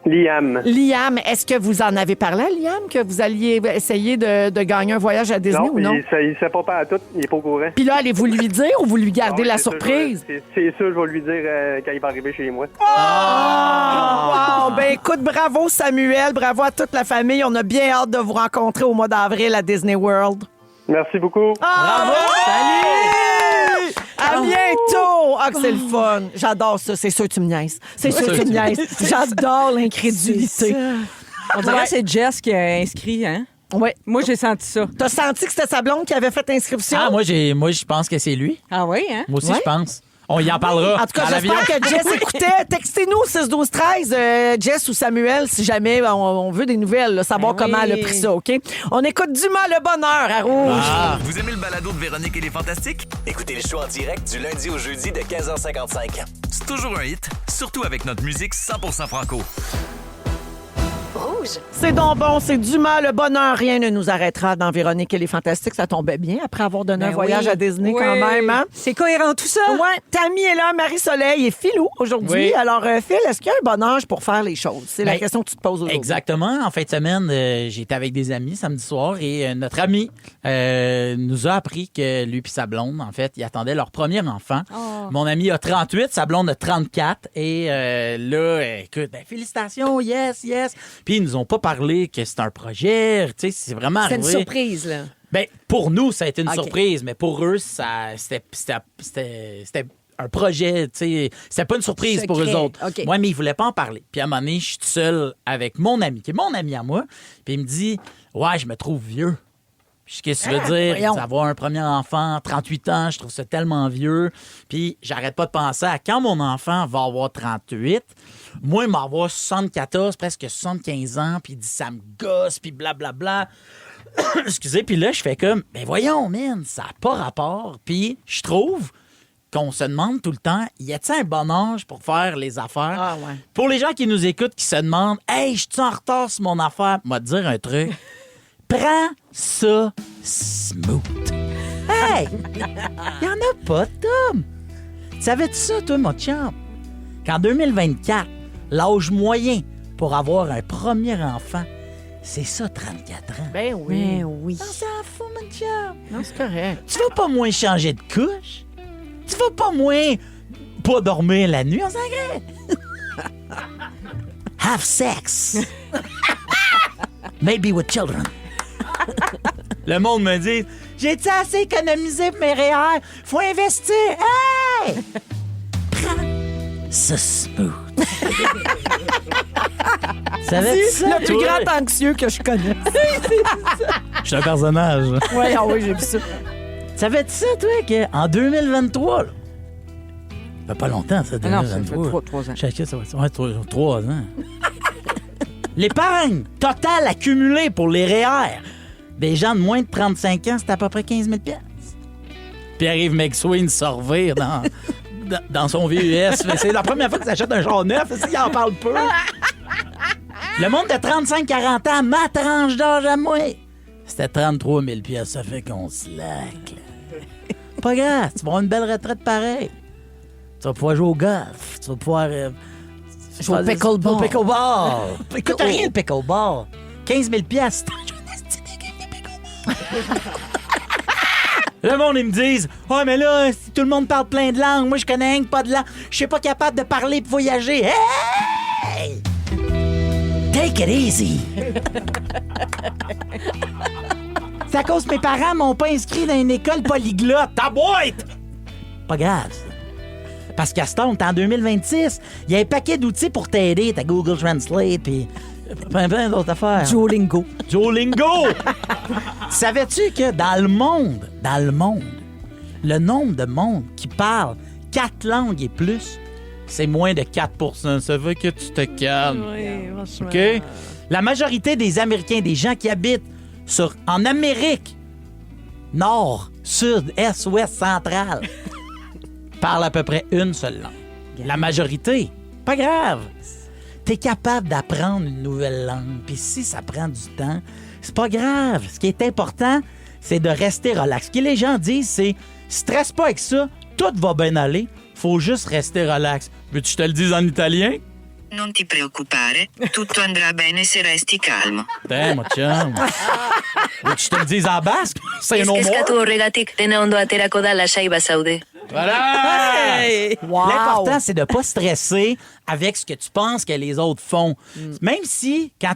Liam. Liam, est-ce que vous en avez parlé à Liam, que vous alliez essayer de gagner un voyage à Disney ou non? Il sait pas à tout, il est pas au courant. Puis là, allez-vous lui dire ou vous lui gardez la c'est sûr, surprise? C'est sûr, je vais lui dire quand il va arriver chez moi. Oh! Wow! Ben écoute, bravo Samuel, bravo à toute la famille. On a bien hâte de vous rencontrer au mois d'avril à Disney World. Merci beaucoup. Bravo! Salut! À bientôt! Ah, que c'est le fun. J'adore ça. C'est sûr que tu me niaises. C'est sûr que tu me niaises. J'adore l'incrédulité. On dirait que c'est Jess qui a inscrit, hein? Oui. Moi, j'ai senti ça. T'as senti que c'était sa blonde qui avait fait l'inscription? Ah, moi, je pense que c'est lui. Ah oui, hein? Moi aussi, je pense. On y en parlera. En tout cas, à l'avion. j'espère que Jess écoutait. Textez-nous 6-12-13, Jess ou Samuel, si jamais on veut des nouvelles, là, savoir comment elle a pris ça, OK? On écoute Dumas le bonheur à Rouge. Vous aimez le balado de Véronique et les Fantastiques? Écoutez le show en direct du lundi au jeudi de 15h55. C'est toujours un hit, surtout avec notre musique 100% franco. Rouge. C'est donc bon, c'est Dumas le bonheur. Rien ne nous arrêtera dans Véronique et les Fantastiques. Ça tombait bien après avoir donné un voyage à Disney quand même. Hein? C'est cohérent tout ça. Ouais, Tammy est là, Marie-Soleil et Philou aujourd'hui. Oui. Alors, Phil, est-ce qu'il y a un bon âge pour faire les choses? C'est la question que tu te poses aujourd'hui. Exactement. En fin de semaine, j'étais avec des amis samedi soir et notre ami nous a appris que lui et sa blonde, en fait, ils attendaient leur premier enfant. Oh. Mon ami a 38, sa blonde a 34. Et là, écoute, félicitations, yes. Puis ils nous ont pas parlé que c'est un projet. Tu sais, c'est vraiment C'est arrivé. une surprise, là. Ben, pour nous, ça a été une OK. surprise, mais pour eux, c'était un projet, tu sais. C'était pas une surprise Secret. pour eux autres. OK. Moi, mais ils voulaient pas en parler. Puis à un moment donné, je suis tout seul avec mon ami, qui est mon ami à moi. Puis il me dit, ouais, je me trouve vieux. Puis qu'est-ce que tu veux dire? voyons. Avoir un premier enfant, 38 ans, je trouve ça tellement vieux. Puis j'arrête pas de penser à quand mon enfant va avoir 38. Moi, il va avoir 74, presque 75 ans, puis il dit ça me gosse, puis blablabla. Excusez, puis là, je fais comme, ben voyons, man, ça n'a pas rapport. Puis je trouve qu'on se demande tout le temps, y a-t-il un bon âge pour faire les affaires? Ah, ouais. Pour les gens qui nous écoutent, qui se demandent, hey, je suis en retard sur mon affaire? Moi, te dire un truc. Prends ça smooth. Hey! Il y en a pas, Tom. Savais-tu ça, toi, mon chum? Qu'en 2024, l'âge moyen pour avoir un premier enfant, c'est ça, 34 ans. Ben oui. Ben oui. On s'en fout, mon chum. Non, c'est correct. Tu vas pas moins changer de couche. Tu vas pas moins pas dormir la nuit. On s'en crée. Have sex. Maybe with children. Le monde me dit, j'ai-tu assez économisé pour mes REER? Faut investir. Hey! Prends ça smooth. Savais-tu ça? Le plus toi? grand anxieux que je connais. Je suis un personnage. Oui, ah oui, j'ai vu ça. Savais-tu ça, toi, qu'en 2023, là, ça fait pas longtemps, ça, 2023. Non, ça fait 3 ans. Chacun, ça va être 3 ans. L'épargne totale accumulée pour les REER des gens de moins de 35 ans, c'est à peu près 15 000 $. Pierre-Yves McSween se revire dans son VUS. C'est la première fois qu'il s'achète un genre neuf. Il en parle peu. Le monde de 35-40 ans, ma tranche d'âge à moi, c'était 33 000 $. Ça fait qu'on slack. Pas grave, tu vas avoir une belle retraite pareille. Tu vas pouvoir jouer au golf. Tu vas pouvoir... Jouer au pickleball. Au pickleball. Écoute, rien le pickleball. 15 000 $. Le monde, ils me disent « Oh, mais là, si tout le monde parle plein de langues. Moi, je connais rien que pas de langue. Je suis pas capable de parler et de voyager. » Hey! Take it easy. C'est à cause que mes parents m'ont pas inscrit dans une école polyglotte. Ta boîte! Pas grave, ça. Parce qu'à ce temps, t'es en 2026, il y a un paquet d'outils pour t'aider. T'as Google Translate, puis plein d'autres affaires. Duolingo. Duolingo! Savais-tu que dans le monde, le nombre de monde qui parle 4 langues et plus, c'est moins de 4 %. Ça veut que tu te calmes. Oui, franchement. OK? La majorité des Américains, des gens qui habitent en Amérique, nord, sud, est, ouest, centrale, parlent à peu près une seule langue. La majorité, pas grave. T'es capable d'apprendre une nouvelle langue. Puis si ça prend du temps, c'est pas grave. Ce qui est important, c'est de rester relax. Ce que les gens disent, c'est stresse pas avec ça, tout va bien aller, faut juste rester relax. Veux-tu que je te le dise en italien? Non ti preoccupare, tutto andrà bene se resti calmo. Putain, mon chum. Veux-tu que je te le dise en basque? C'est non Eska tu horregatik dena ondo aterako da lasai bazaude. Voilà! Hey! Wow! L'important, c'est de ne pas stresser avec ce que tu penses que les autres font. Même si, quand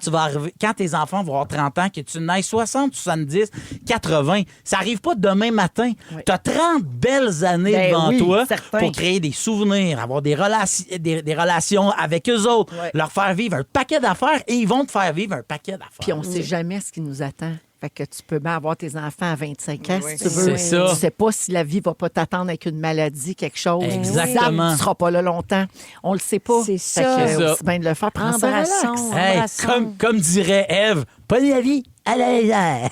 tes enfants vont avoir 30 ans, que tu naisses 60, 70, 80, ça n'arrive pas demain matin. Oui. Tu as 30 belles années Ben devant oui, toi certain. pour créer des souvenirs, avoir des relations avec eux autres, Ouais. leur faire vivre un paquet d'affaires et ils vont te faire vivre un paquet d'affaires. Puis on sait jamais ce qui nous attend. Fait que tu peux bien avoir tes enfants à 25 ans si tu veux. C'est ça. Tu sais pas si la vie va pas t'attendre avec une maladie, quelque chose. Exactement. Tu seras pas là longtemps. On le sait pas. C'est Fait ça. que, C'est ça. aussi bien de le faire. Prends ça relax. Embrassons. Hey, Embrassons. comme dirait Ève, pas de la vie à la légère.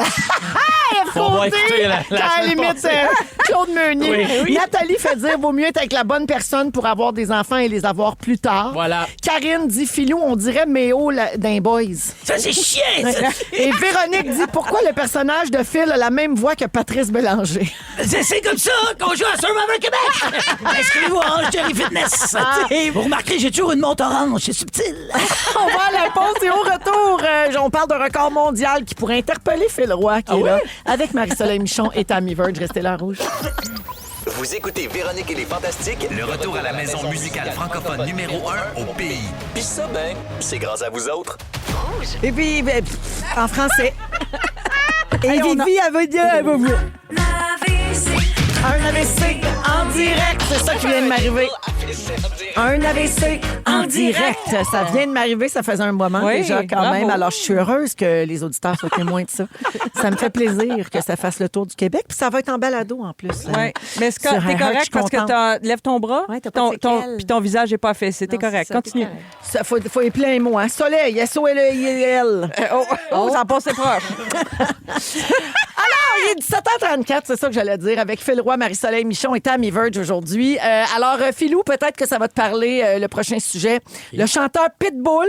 On va écouter la À la limite, Claude Meunier. Oui. Nathalie fait dire vaut mieux être avec la bonne personne pour avoir des enfants et les avoir plus tard. Voilà. Karine dit Philou, on dirait Méo d'un Boys. Ça, c'est chiant, ça. Et Véronique dit pourquoi le personnage de Phil a la même voix que Patrice Bélanger. C'est comme ça qu'on joue à Survivor Québec. Inscrivez-vous à Orange Cherry Fitness. Vous remarquerez, j'ai toujours une montre orange. C'est subtil. On va à la pause et au retour, on parle d'un record mondial qui pourrait interpeller Phil Roy, qui est là, avec Marie-Soleil Michon et Tammy Verge. Restez là, Rouge. Vous écoutez Véronique et les Fantastiques, le retour à la maison musicale francophone numéro 1 au pays. Puis ça, ben, c'est grâce à vous autres. Et puis, en français. Et Vivi, elle veut dire, elle va mieux. Un AVC en direct, c'est ça qui vient de m'arriver. Un AVC en direct, ça vient de m'arriver, ça faisait un moment Oui, déjà quand bravo. même. Alors je suis heureuse que les auditeurs soient témoins de ça. Ça me fait plaisir que ça fasse le tour du Québec, puis ça va être en balado en plus. Oui, mais Sur t'es iHeart, je correct suis parce que contente. lève ton bras, Ouais, t'as pas de séquelles. puis ton visage n'est pas affaissé. T'es Non, correct. c'est ça, Continue. t'es correct. Faut épeler un mot, hein. Soleil, S-O-L-E-I-L. Ça a passé proche. Alors, il est 17h34, c'est ça que j'allais dire, avec Phil Roy, Marie-Soleil Michon et Tammy Verge aujourd'hui. Alors, Philou, peut-être que ça va te parler, le prochain sujet. Le chanteur Pitbull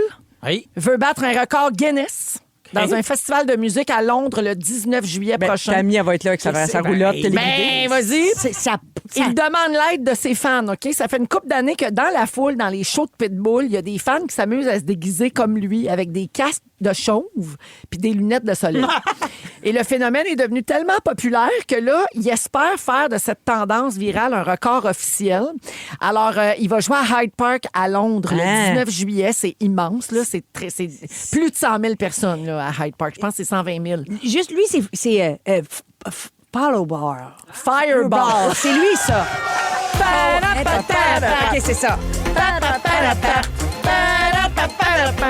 veut battre un record Guinness dans un festival de musique à Londres le 19 juillet prochain. Tammy, elle va être là avec sa roulotte téléguidée. Vas-y. Il demande l'aide de ses fans, OK? Ça fait une couple d'années que dans la foule, dans les shows de Pitbull, il y a des fans qui s'amusent à se déguiser comme lui, avec des casques de chauve puis des lunettes de soleil. Et le phénomène est devenu tellement populaire que là, il espère faire de cette tendance virale un record officiel. Alors, il va jouer à Hyde Park à Londres le 19 juillet. C'est immense, là. C'est plus de 100 000 personnes là, à Hyde Park. Je pense que c'est 120 000. Juste lui, c'est Fireball. Fireball. C'est lui, ça. OK, c'est ça.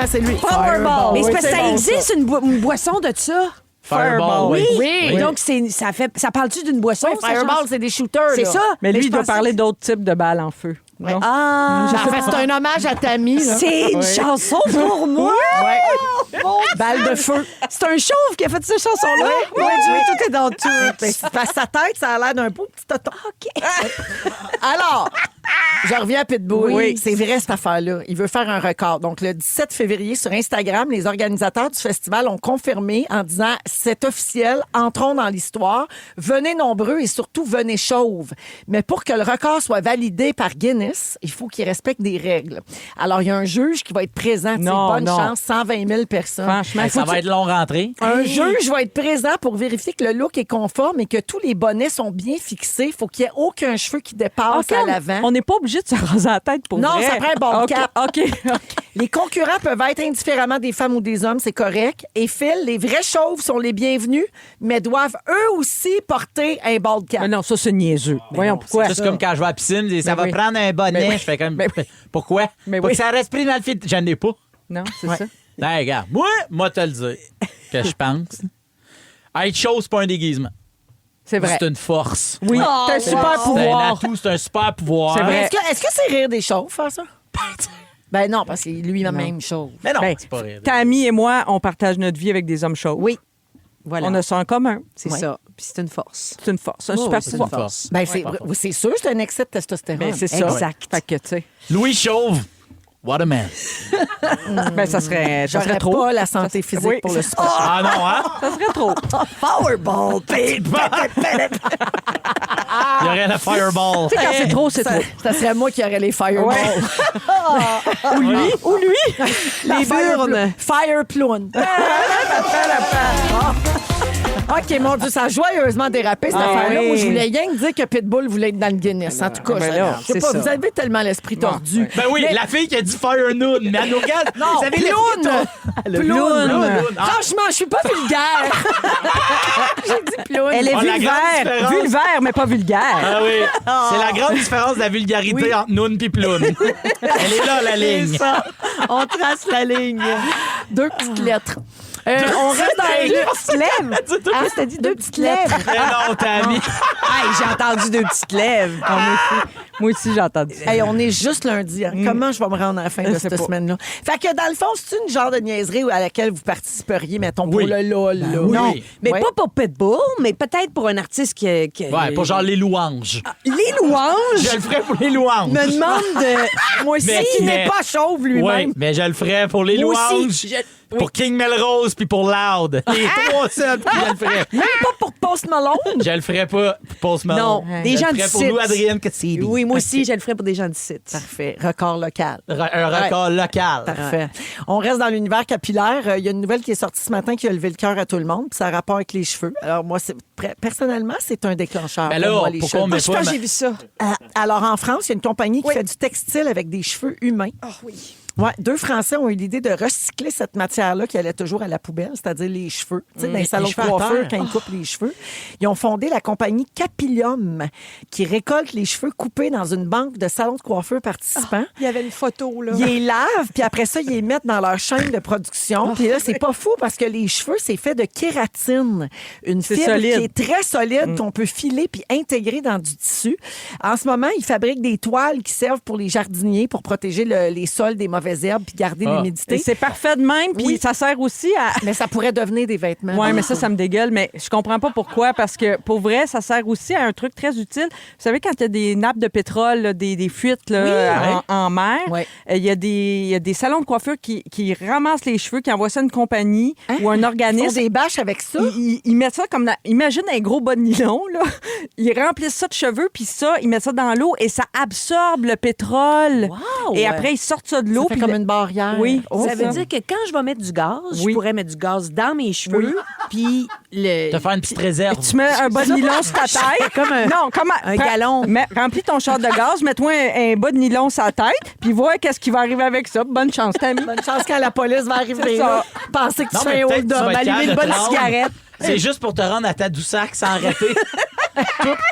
C'est lui. Fireball. Mais c'est parce que ça existe, une boisson de ça. Fireball, oui. Donc, ça parle-tu d'une boisson? Fireball, c'est des shooters. C'est ça. Mais lui, il doit parler d'autres types de balles en feu. Ouais. C'est un hommage à Tammy. C'est une chanson pour moi. Balle de feu. C'est un chauve qui a fait cette chanson-là. Oui, tout est dans tout. Parce que sa tête, ça a l'air d'un beau petit toton. OK. Alors, je reviens à Pitbull. Oui. C'est vrai, cette affaire-là. Il veut faire un record. Donc, le 17 février, sur Instagram, les organisateurs du festival ont confirmé en disant « C'est officiel, entrons dans l'histoire. Venez nombreux et surtout, venez chauves. » Mais pour que le record soit validé par Guinness, il faut qu'il respecte des règles. Alors, il y a un juge qui va être présent. Bonne chance, 120 000 personnes. Franchement, ça va être long rentré. Un juge va être présent pour vérifier que le look est conforme et que tous les bonnets sont bien fixés. Il faut qu'il n'y ait aucun cheveu qui dépasse à l'avant. On n'est pas obligé de se raser la tête pour Non, vrai. ça prend un bald cap. OK. Les concurrents peuvent être indifféremment des femmes ou des hommes, c'est correct. Et Phil, les vrais chauves sont les bienvenus, mais doivent eux aussi porter un bald cap. Mais non, ça, c'est niaiseux. Voyons pourquoi. C'est juste comme quand je vais à la piscine, ça va prendre un bonnet. Je fais comme. Pourquoi? Pour que ça reste pris dans le fil. J'en ai pas. Non, c'est ça. Ben, regarde, moi, te le dire que je pense. Être chaud, c'est pas un déguisement. C'est vrai. C'est une force. Oui, c'est un super C'est un pouvoir. atout, c'est un super pouvoir. C'est vrai. Est-ce que c'est rire des chauves, faire ça? Ben non, parce que lui-même chauve. Mais non, Ben, c'est pas rire. Tammy et moi, on partage notre vie avec des hommes chauds. Oui. Voilà. On a ça en commun. C'est ça. Puis c'est une force. C'est une force, un super c'est une pouvoir. force. Ben, c'est sûr, c'est un excès de testostérone. Ben, c'est ça. Exact. Fait que, tu sais, Louis Chauve, what a man. ben, ça serait J'aurais trop. pas la santé physique Oui. pour le sport. Ah non, hein? Ça serait trop. Powerball, Il y aurait la fireball. Tu sais, quand c'est trop, c'est ça, trop. ça serait moi qui aurais les fireballs. Ou lui. Les burnes. Fire ploune. OK, mon Dieu, ça a joyeusement dérapé, cette affaire-là. oui. Moi, je voulais rien que dire que Pitbull voulait être dans le Guinness. En tout cas, Ben je là, je sais c'est pas, ça. vous avez tellement l'esprit tordu. Ben oui, la fille qui a dit Fire Noon, mais elle nous regarde. Non, vous savez ploune. Ploune. Franchement, je suis pas vulgaire. J'ai dit ploune. Elle est Oh, la grande vulgaire. différence. Vulgaire, mais pas vulgaire. Ah oui, c'est la grande différence de la vulgarité entre Noon et Ploun. Elle est là, la ligne. Ça. On trace la ligne. 2 petites lettres. On reste dans les 2 petites lèvres. Ah, t'as dit 2 petites lèvres. Mais non, Tammy. Hey, j'ai entendu 2 petites lèvres. Moi aussi, j'ai entendu ça. Hey, on est juste lundi. Hein. Comment je vais me rendre à la fin de cette semaine-là? Fait que dans le fond, c'est une genre de niaiserie à laquelle vous participeriez, mettons, pour Oui. le LOL. Là. oui. Non, mais Ouais. pas pour Pitbull, mais peut-être pour un artiste qui... Ouais, pour genre les louanges. Les louanges Je le ferais pour les louanges. me demandent de... Moi aussi, Mais Qui Mais- n'est pas chauve lui-même. Oui, mais je le ferais pour les Moi louanges. aussi. Pour King Melrose puis pour Loud. Les 3 seuls, puis je le ferais. Même pas pour Post Malone. Je le ferais pas pour Post Malone. Non, des Je gens le ferais pour d'ici. Lou Adrienne Cassidy. Oui, moi aussi, je le ferais pour des gens d'ici. Parfait. Record local. Un record local. Parfait. On reste dans l'univers capillaire. Il y a une nouvelle qui est sortie ce matin qui a levé le cœur à tout le monde. Puis ça a rapport avec les cheveux. Alors moi, personnellement, c'est un déclencheur. Ben là, pour moi, les pourquoi cheveux. on met Je pense pas... que j'ai vu ça. Alors en France, il y a une compagnie qui Oui. fait du textile avec des cheveux humains. Ah oui. Ouais, 2 Français ont eu l'idée de recycler cette matière-là qui allait toujours à la poubelle, c'est-à-dire les cheveux. Tu sais, dans les salons de cheveux à coiffure, terre. quand ils coupent les cheveux. Ils ont fondé la compagnie Capillium, qui récolte les cheveux coupés dans une banque de salons de coiffure participants. Il y avait une photo, là. Ils les lavent, puis après ça, ils les mettent dans leur chaîne de production. Puis là, c'est pas fou parce que les cheveux, c'est fait de kératine, une C'est fibre solide. qui est très solide qu'on peut filer puis intégrer dans du tissu. En ce moment, ils fabriquent des toiles qui servent pour les jardiniers pour protéger les sols des mauvaises mauvaises herbes puis garder l'humidité. Et c'est parfait de même, puis ça sert aussi à... Mais ça pourrait devenir des vêtements. Oui, mais ça me dégueule. Mais je comprends pas pourquoi, parce que pour vrai, ça sert aussi à un truc très utile. Vous savez, quand il y a des nappes de pétrole, là, des fuites là, en mer, il y a des salons de coiffure qui ramassent les cheveux, qui envoient ça à une compagnie ou un organisme. Ils font des bâches avec ça? Ils mettent ça comme... Imagine un gros bas de nylon, là. Ils remplissent ça de cheveux, puis ça, ils mettent ça dans l'eau et ça absorbe le pétrole. Wow! Et après, ils sortent ça de l'eau. Ça fait comme une barrière. Oui. Ça veut dire que quand je vais mettre du gaz, je pourrais mettre du gaz dans mes cheveux, puis Te faire une petite réserve. Tu mets un bas de nylon sur ta tête. Comme un gallon. Remplis ton char de gaz, mets-toi un bas de nylon sur la tête, puis vois qu'est-ce qui va arriver avec ça. Bonne chance, Tammy. Bonne chance quand la police va arriver. C'est ça. Penser que Non, tu mais fais un peut-être hold-up, tu vas être allumer une capable bonne de te rendre. cigarette. C'est juste pour te rendre à ta Tadoussac sans arrêter.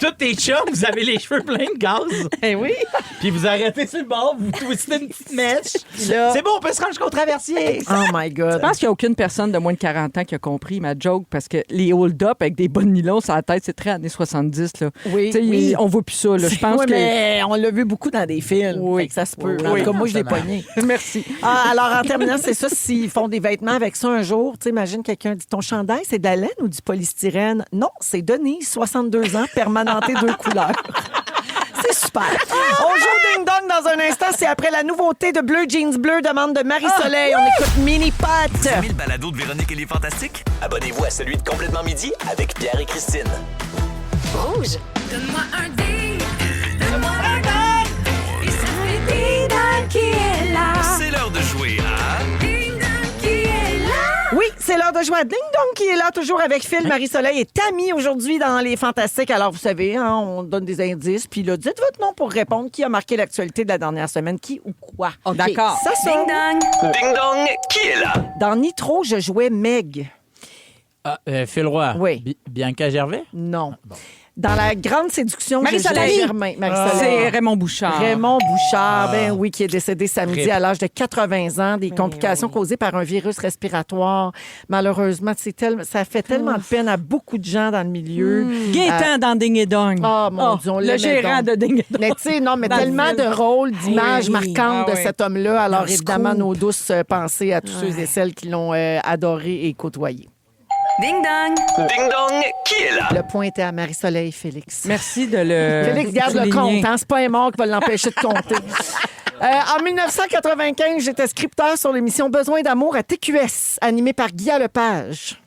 Tous tes chums, vous avez les cheveux pleins de gaz. Eh oui. Puis vous arrêtez sur le bord, vous twistez une petite mèche. Là- C'est bon, on peut se rendre jusqu'au traversier. Oh my God. Je pense qu'il n'y a aucune personne de moins de 40 ans qui a compris ma joke parce que les hold-up avec des bas de nylon sur la tête, c'est très années 70. Là. Oui, Tu sais, oui. on voit plus ça. Là. Je pense Oui, que... mais on l'a vu beaucoup dans des films. Oui. Fait que ça se peut. Oui. En tout cas, moi, je l'ai Exactement. pogné. Merci. Ah, alors, en terminant, c'est ça, s'ils font des vêtements avec ça un jour, tu sais, imagine quelqu'un dit, ton chandail, c'est de la laine ou du polystyrène? Non, c'est Denise, 62 ans, permanenté 2 couleurs. C'est super. On joue Ding Dong dans un instant. C'est après la nouveauté de Bleu Jeans Bleu, demande de Marie-Soleil. On écoute Mini Pot. Aimez le balado de Véronique et les Fantastiques? Abonnez-vous à celui de Complètement Midi avec Pierre et Christine. Rouge. Donne-moi un ding. Donne-moi un ding. Et ça fait Ding Dong qui est là. C'est l'heure de jouer à... Ding Dong qui est là. Oui, c'est l'heure de jouer à Ding Dong qui est là, toujours avec Phil, Marie-Soleil et Tammy aujourd'hui dans Les Fantastiques. Alors, vous savez, hein, on donne des indices, puis là, dites votre nom pour répondre. Qui a marqué l'actualité de la dernière semaine? Qui ou quoi? OK. D'accord. Ça Ding sonne. Dong. Ding Dong, qui est là? Dans Nitro, je jouais Meg. Ah, Phil Roy. Oui. Bianca Gervais? Non. Dans La Grande Séduction, Marie-Soleil. je jouais Germain. Marie-Soleil. C'est Raymond Bouchard. Raymond Bouchard, ben oui, qui est décédé samedi Rip. à l'âge de 80 ans, des complications causées par un virus respiratoire. Malheureusement, ça fait tellement de peine à beaucoup de gens dans le milieu. Gaétan dans Ding et Dong. Oh, mon Dieu, on le l'aimait gérant donc. de Ding et Dong. Mais tu sais, non, mais Dans le tellement film. de rôles, d'images Oui. marquantes Ah de oui. cet homme-là. Alors, Dans évidemment, Scoop. nos douces pensées à tous ceux et celles qui l'ont adoré et côtoyé. Ding Dong. Ding Dong, qui est là? Le point était à Marie-Soleil Félix. Merci de le Félix garde le souligner. compte, hein? C'est pas un mort qui va l'empêcher de compter. En 1995, j'étais scripteur sur l'émission Besoin d'amour à TQS, animée par Guy Lepage.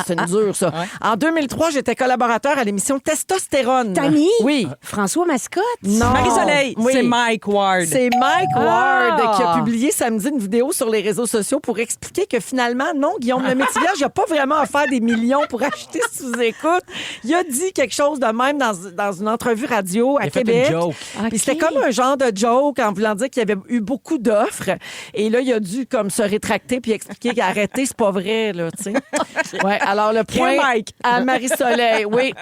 C'est une dure, ça. En 2003, j'étais collaborateur à l'émission Testostérone. Tammy? Oui. François Mascotte? Non. Marie-Soleil, Oui. c'est Mike Ward. C'est Mike Ward Ah! qui a publié samedi une vidéo sur les réseaux sociaux pour expliquer que finalement, non, Guillaume Lemaitre-Vierge n'a pas vraiment à faire des millions pour acheter sous-écoute. Il a dit quelque chose de même dans une entrevue radio à Il a fait Québec. une joke. Puis c'était comme un genre de joke en voulant dire qu'il y avait eu beaucoup d'offres. Et là, il a dû comme se rétracter puis expliquer qu'arrêter, c'est pas vrai, là, tu sais. Ouais, alors le point Mike? à Marie-Soleil. Oui,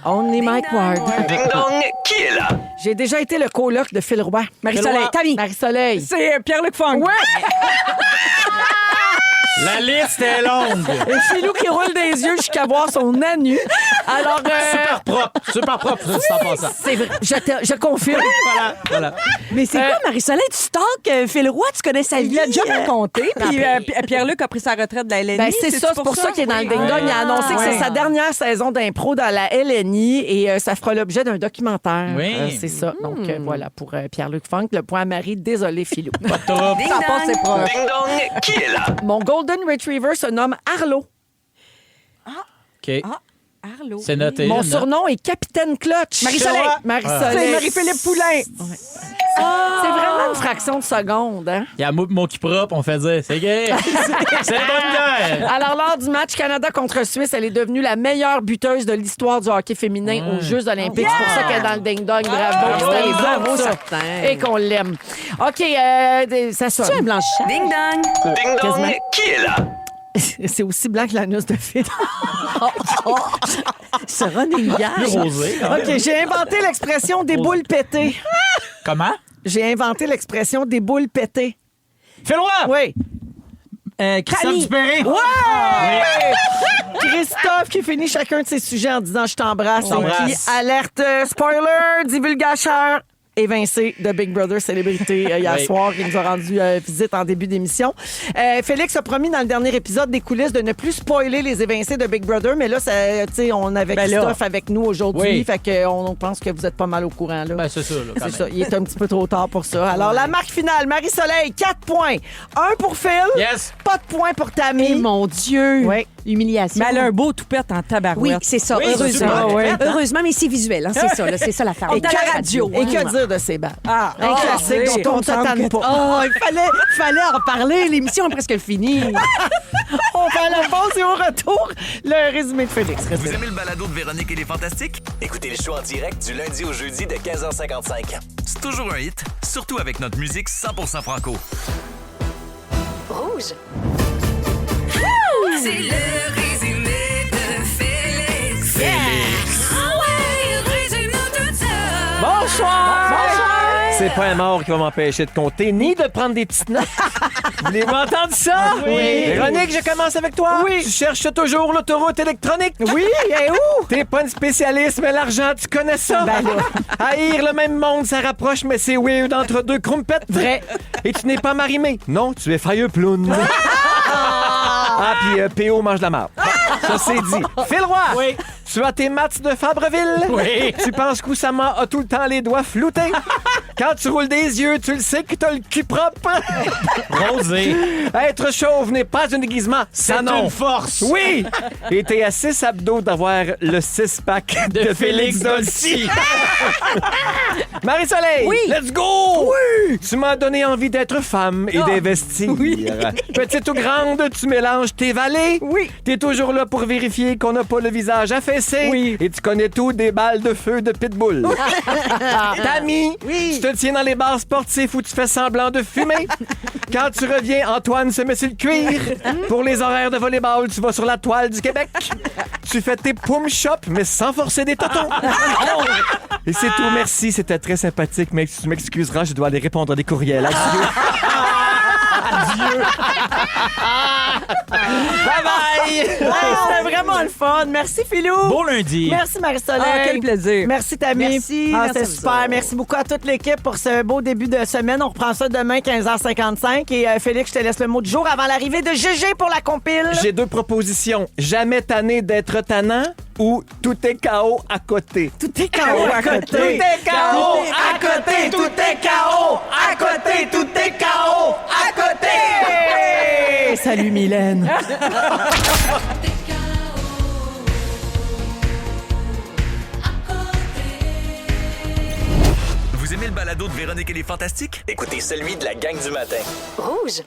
on est Mike Ward. Ding Dong, qui est là? J'ai déjà été le coloc de Phil Roy. Marie-Soleil. Tammy. Marie-Soleil. C'est Pierre-Luc Funk. Ouais! La liste est longue. Et Philou qui roule des yeux jusqu'à voir son anu. Alors, Super propre, ça en passant. c'est vrai, je confirme. Voilà. Mais c'est quoi, Marie-Soleil? Tu stalks Phil Roy? Tu connais sa vie? Il l'a déjà raconté. Puis ben- Pierre-Luc a pris sa retraite de la LNI. Ben, c'est ça, c'est pour ça qu'il est dans le Ding Dong. Il a annoncé que c'est sa dernière saison d'impro dans la LNI et ça fera l'objet d'un documentaire. Oui. C'est ça. Donc, voilà, pour Pierre-Luc Funk, le point à Marie. Désolé, Philou. Pas de trouble. Ding Ça passe ses Dong. proches. Ding Dong, qui est là? Mon Golden Retriever se nomme Arlo. OK. Arlo. C'est noté. Mon je note. surnom est Capitaine Clutch. Marie-Soleil. Marie-Soleil. C'est Marie-Philippe Poulain. C'est vraiment une fraction de seconde, hein? Il y a un mot qui propre, on fait dire. C'est gay. C'est la bonne guerre. Alors, lors du match Canada contre Suisse, elle est devenue la meilleure buteuse de l'histoire du hockey féminin aux Jeux olympiques. C'est pour ça qu'elle est dans le ding-dong. Bravo. C'était les bravo, ça. certain. Et qu'on l'aime. OK, ça Tu es un sonne. blanchissant? Ding Dong. Ding Dong, Quasiment. qui est là? C'est aussi blanc que l'anus de Phil. Ce running Plus gag. rosé. quand même. OK, j'ai inventé l'expression des boules pétées. Comment? J'ai inventé l'expression des boules pétées. Phil Roy! Oui. Christophe Camille. Dupéré. Christophe qui finit chacun de ses sujets en disant « Je t'embrasse » et T'embrasse. qui alerte spoiler, divulgateur. évincé de Big Brother Célébrité hier soir. Il nous a rendu visite en début d'émission. Félix a promis dans le dernier épisode des coulisses de ne plus spoiler les évincés de Big Brother, mais là, on avait Christophe avec nous aujourd'hui, fait qu'on pense que vous êtes pas mal au courant. Là. C'est ça. Là, c'est ça. Il est un petit peu trop tard pour ça. Alors, la marque finale, Marie-Soleil, 4 points. 1 pour Phil. Yes. Pas de points pour Tammy. Eh, mon Dieu. Oui. Humiliation. Mais elle a un beau toupette en tabarouette. Oui, c'est ça. Oui, heureusement. c'est Heureusement, mais c'est visuel. Hein, c'est ça. Là, c'est ça l'affaire. On est à la radio. Et que dire de ces balles? Ah, Un classique dont on ne s'attend pas. Oh, il fallait en parler. L'émission est presque finie. On fait la pause et au retour, le résumé de Félix. Vous aimez le balado de Véronique et les Fantastiques? Écoutez le show en direct du lundi au jeudi de 15h55. C'est toujours un hit, surtout avec notre musique 100% franco. Rouge. C'est le résumé de Félix. Ah ouais, résume-nous tout ça. Bonsoir! C'est pas un mort qui va m'empêcher de compter ni de prendre des petites notes. Voulez-vous entendre ça? Oui. Véronique, je commence avec toi. Oui. Tu cherches toujours l'autoroute électronique. Oui, et où? T'es pas une spécialiste, mais l'argent, tu connais ça. Ben là. Haïr le même monde, ça rapproche, mais c'est weird entre deux crumpettes. Vrai. Et tu n'es pas marimé. Non, tu es failleux-ploune. Puis P.O. mange la marde. Ça, c'est dit. Phil Roy, Oui. tu as tes maths de Fabreville. Oui. Tu penses qu'Oussama a tout le temps les doigts floutés. Quand tu roules des yeux, tu le sais que t'as le cul propre. Rosé. Être chauve n'est pas un déguisement. C'est Ça, non. une force. Oui. Et t'es à 6 abdos d'avoir le 6-pack de Félix Dolci. Marie-Soleil, Oui. let's go! Oui! Tu m'as donné envie d'être femme et d'investir. Oui. Petite ou grande, tu mélanges tes valets. Oui. T'es toujours là pour vérifier qu'on n'a pas le visage affaissé. Oui. Et tu connais tout des balles de feu de pitbull. Tammy, Oui. tu te tiens dans les bars sportifs où tu fais semblant de fumer. Quand tu reviens, Antoine se met sur le cuir. Pour les horaires de volleyball, tu vas sur la toile du Québec. Tu fais tes poum shop, mais sans forcer des totons. Et c'est tout, merci. C'était très sympathique, mais tu m'excuseras, je dois aller répondre à des courriels. Adieu. Bye-bye! C'était vraiment le fun. Merci, Philou. Bon lundi. Merci, Marie-Soleil. Ah, quel plaisir. Merci, Tammy. Merci, merci c'était à vous super. autres. Merci beaucoup à toute l'équipe pour ce beau début de semaine. On reprend ça demain, 15h55. Et Félix, je te laisse le mot du jour avant l'arrivée de GG pour la compile. J'ai 2 propositions. Jamais tanné d'être tannant ou tout est KO à côté. Tout est KO à côté. Tout est KO à côté. Tout est KO à côté. Tout est KO à côté. Salut, Mylène. Vous aimez le balado de Véronique et les Fantastiques? Écoutez celui de la gang du matin. Rouge.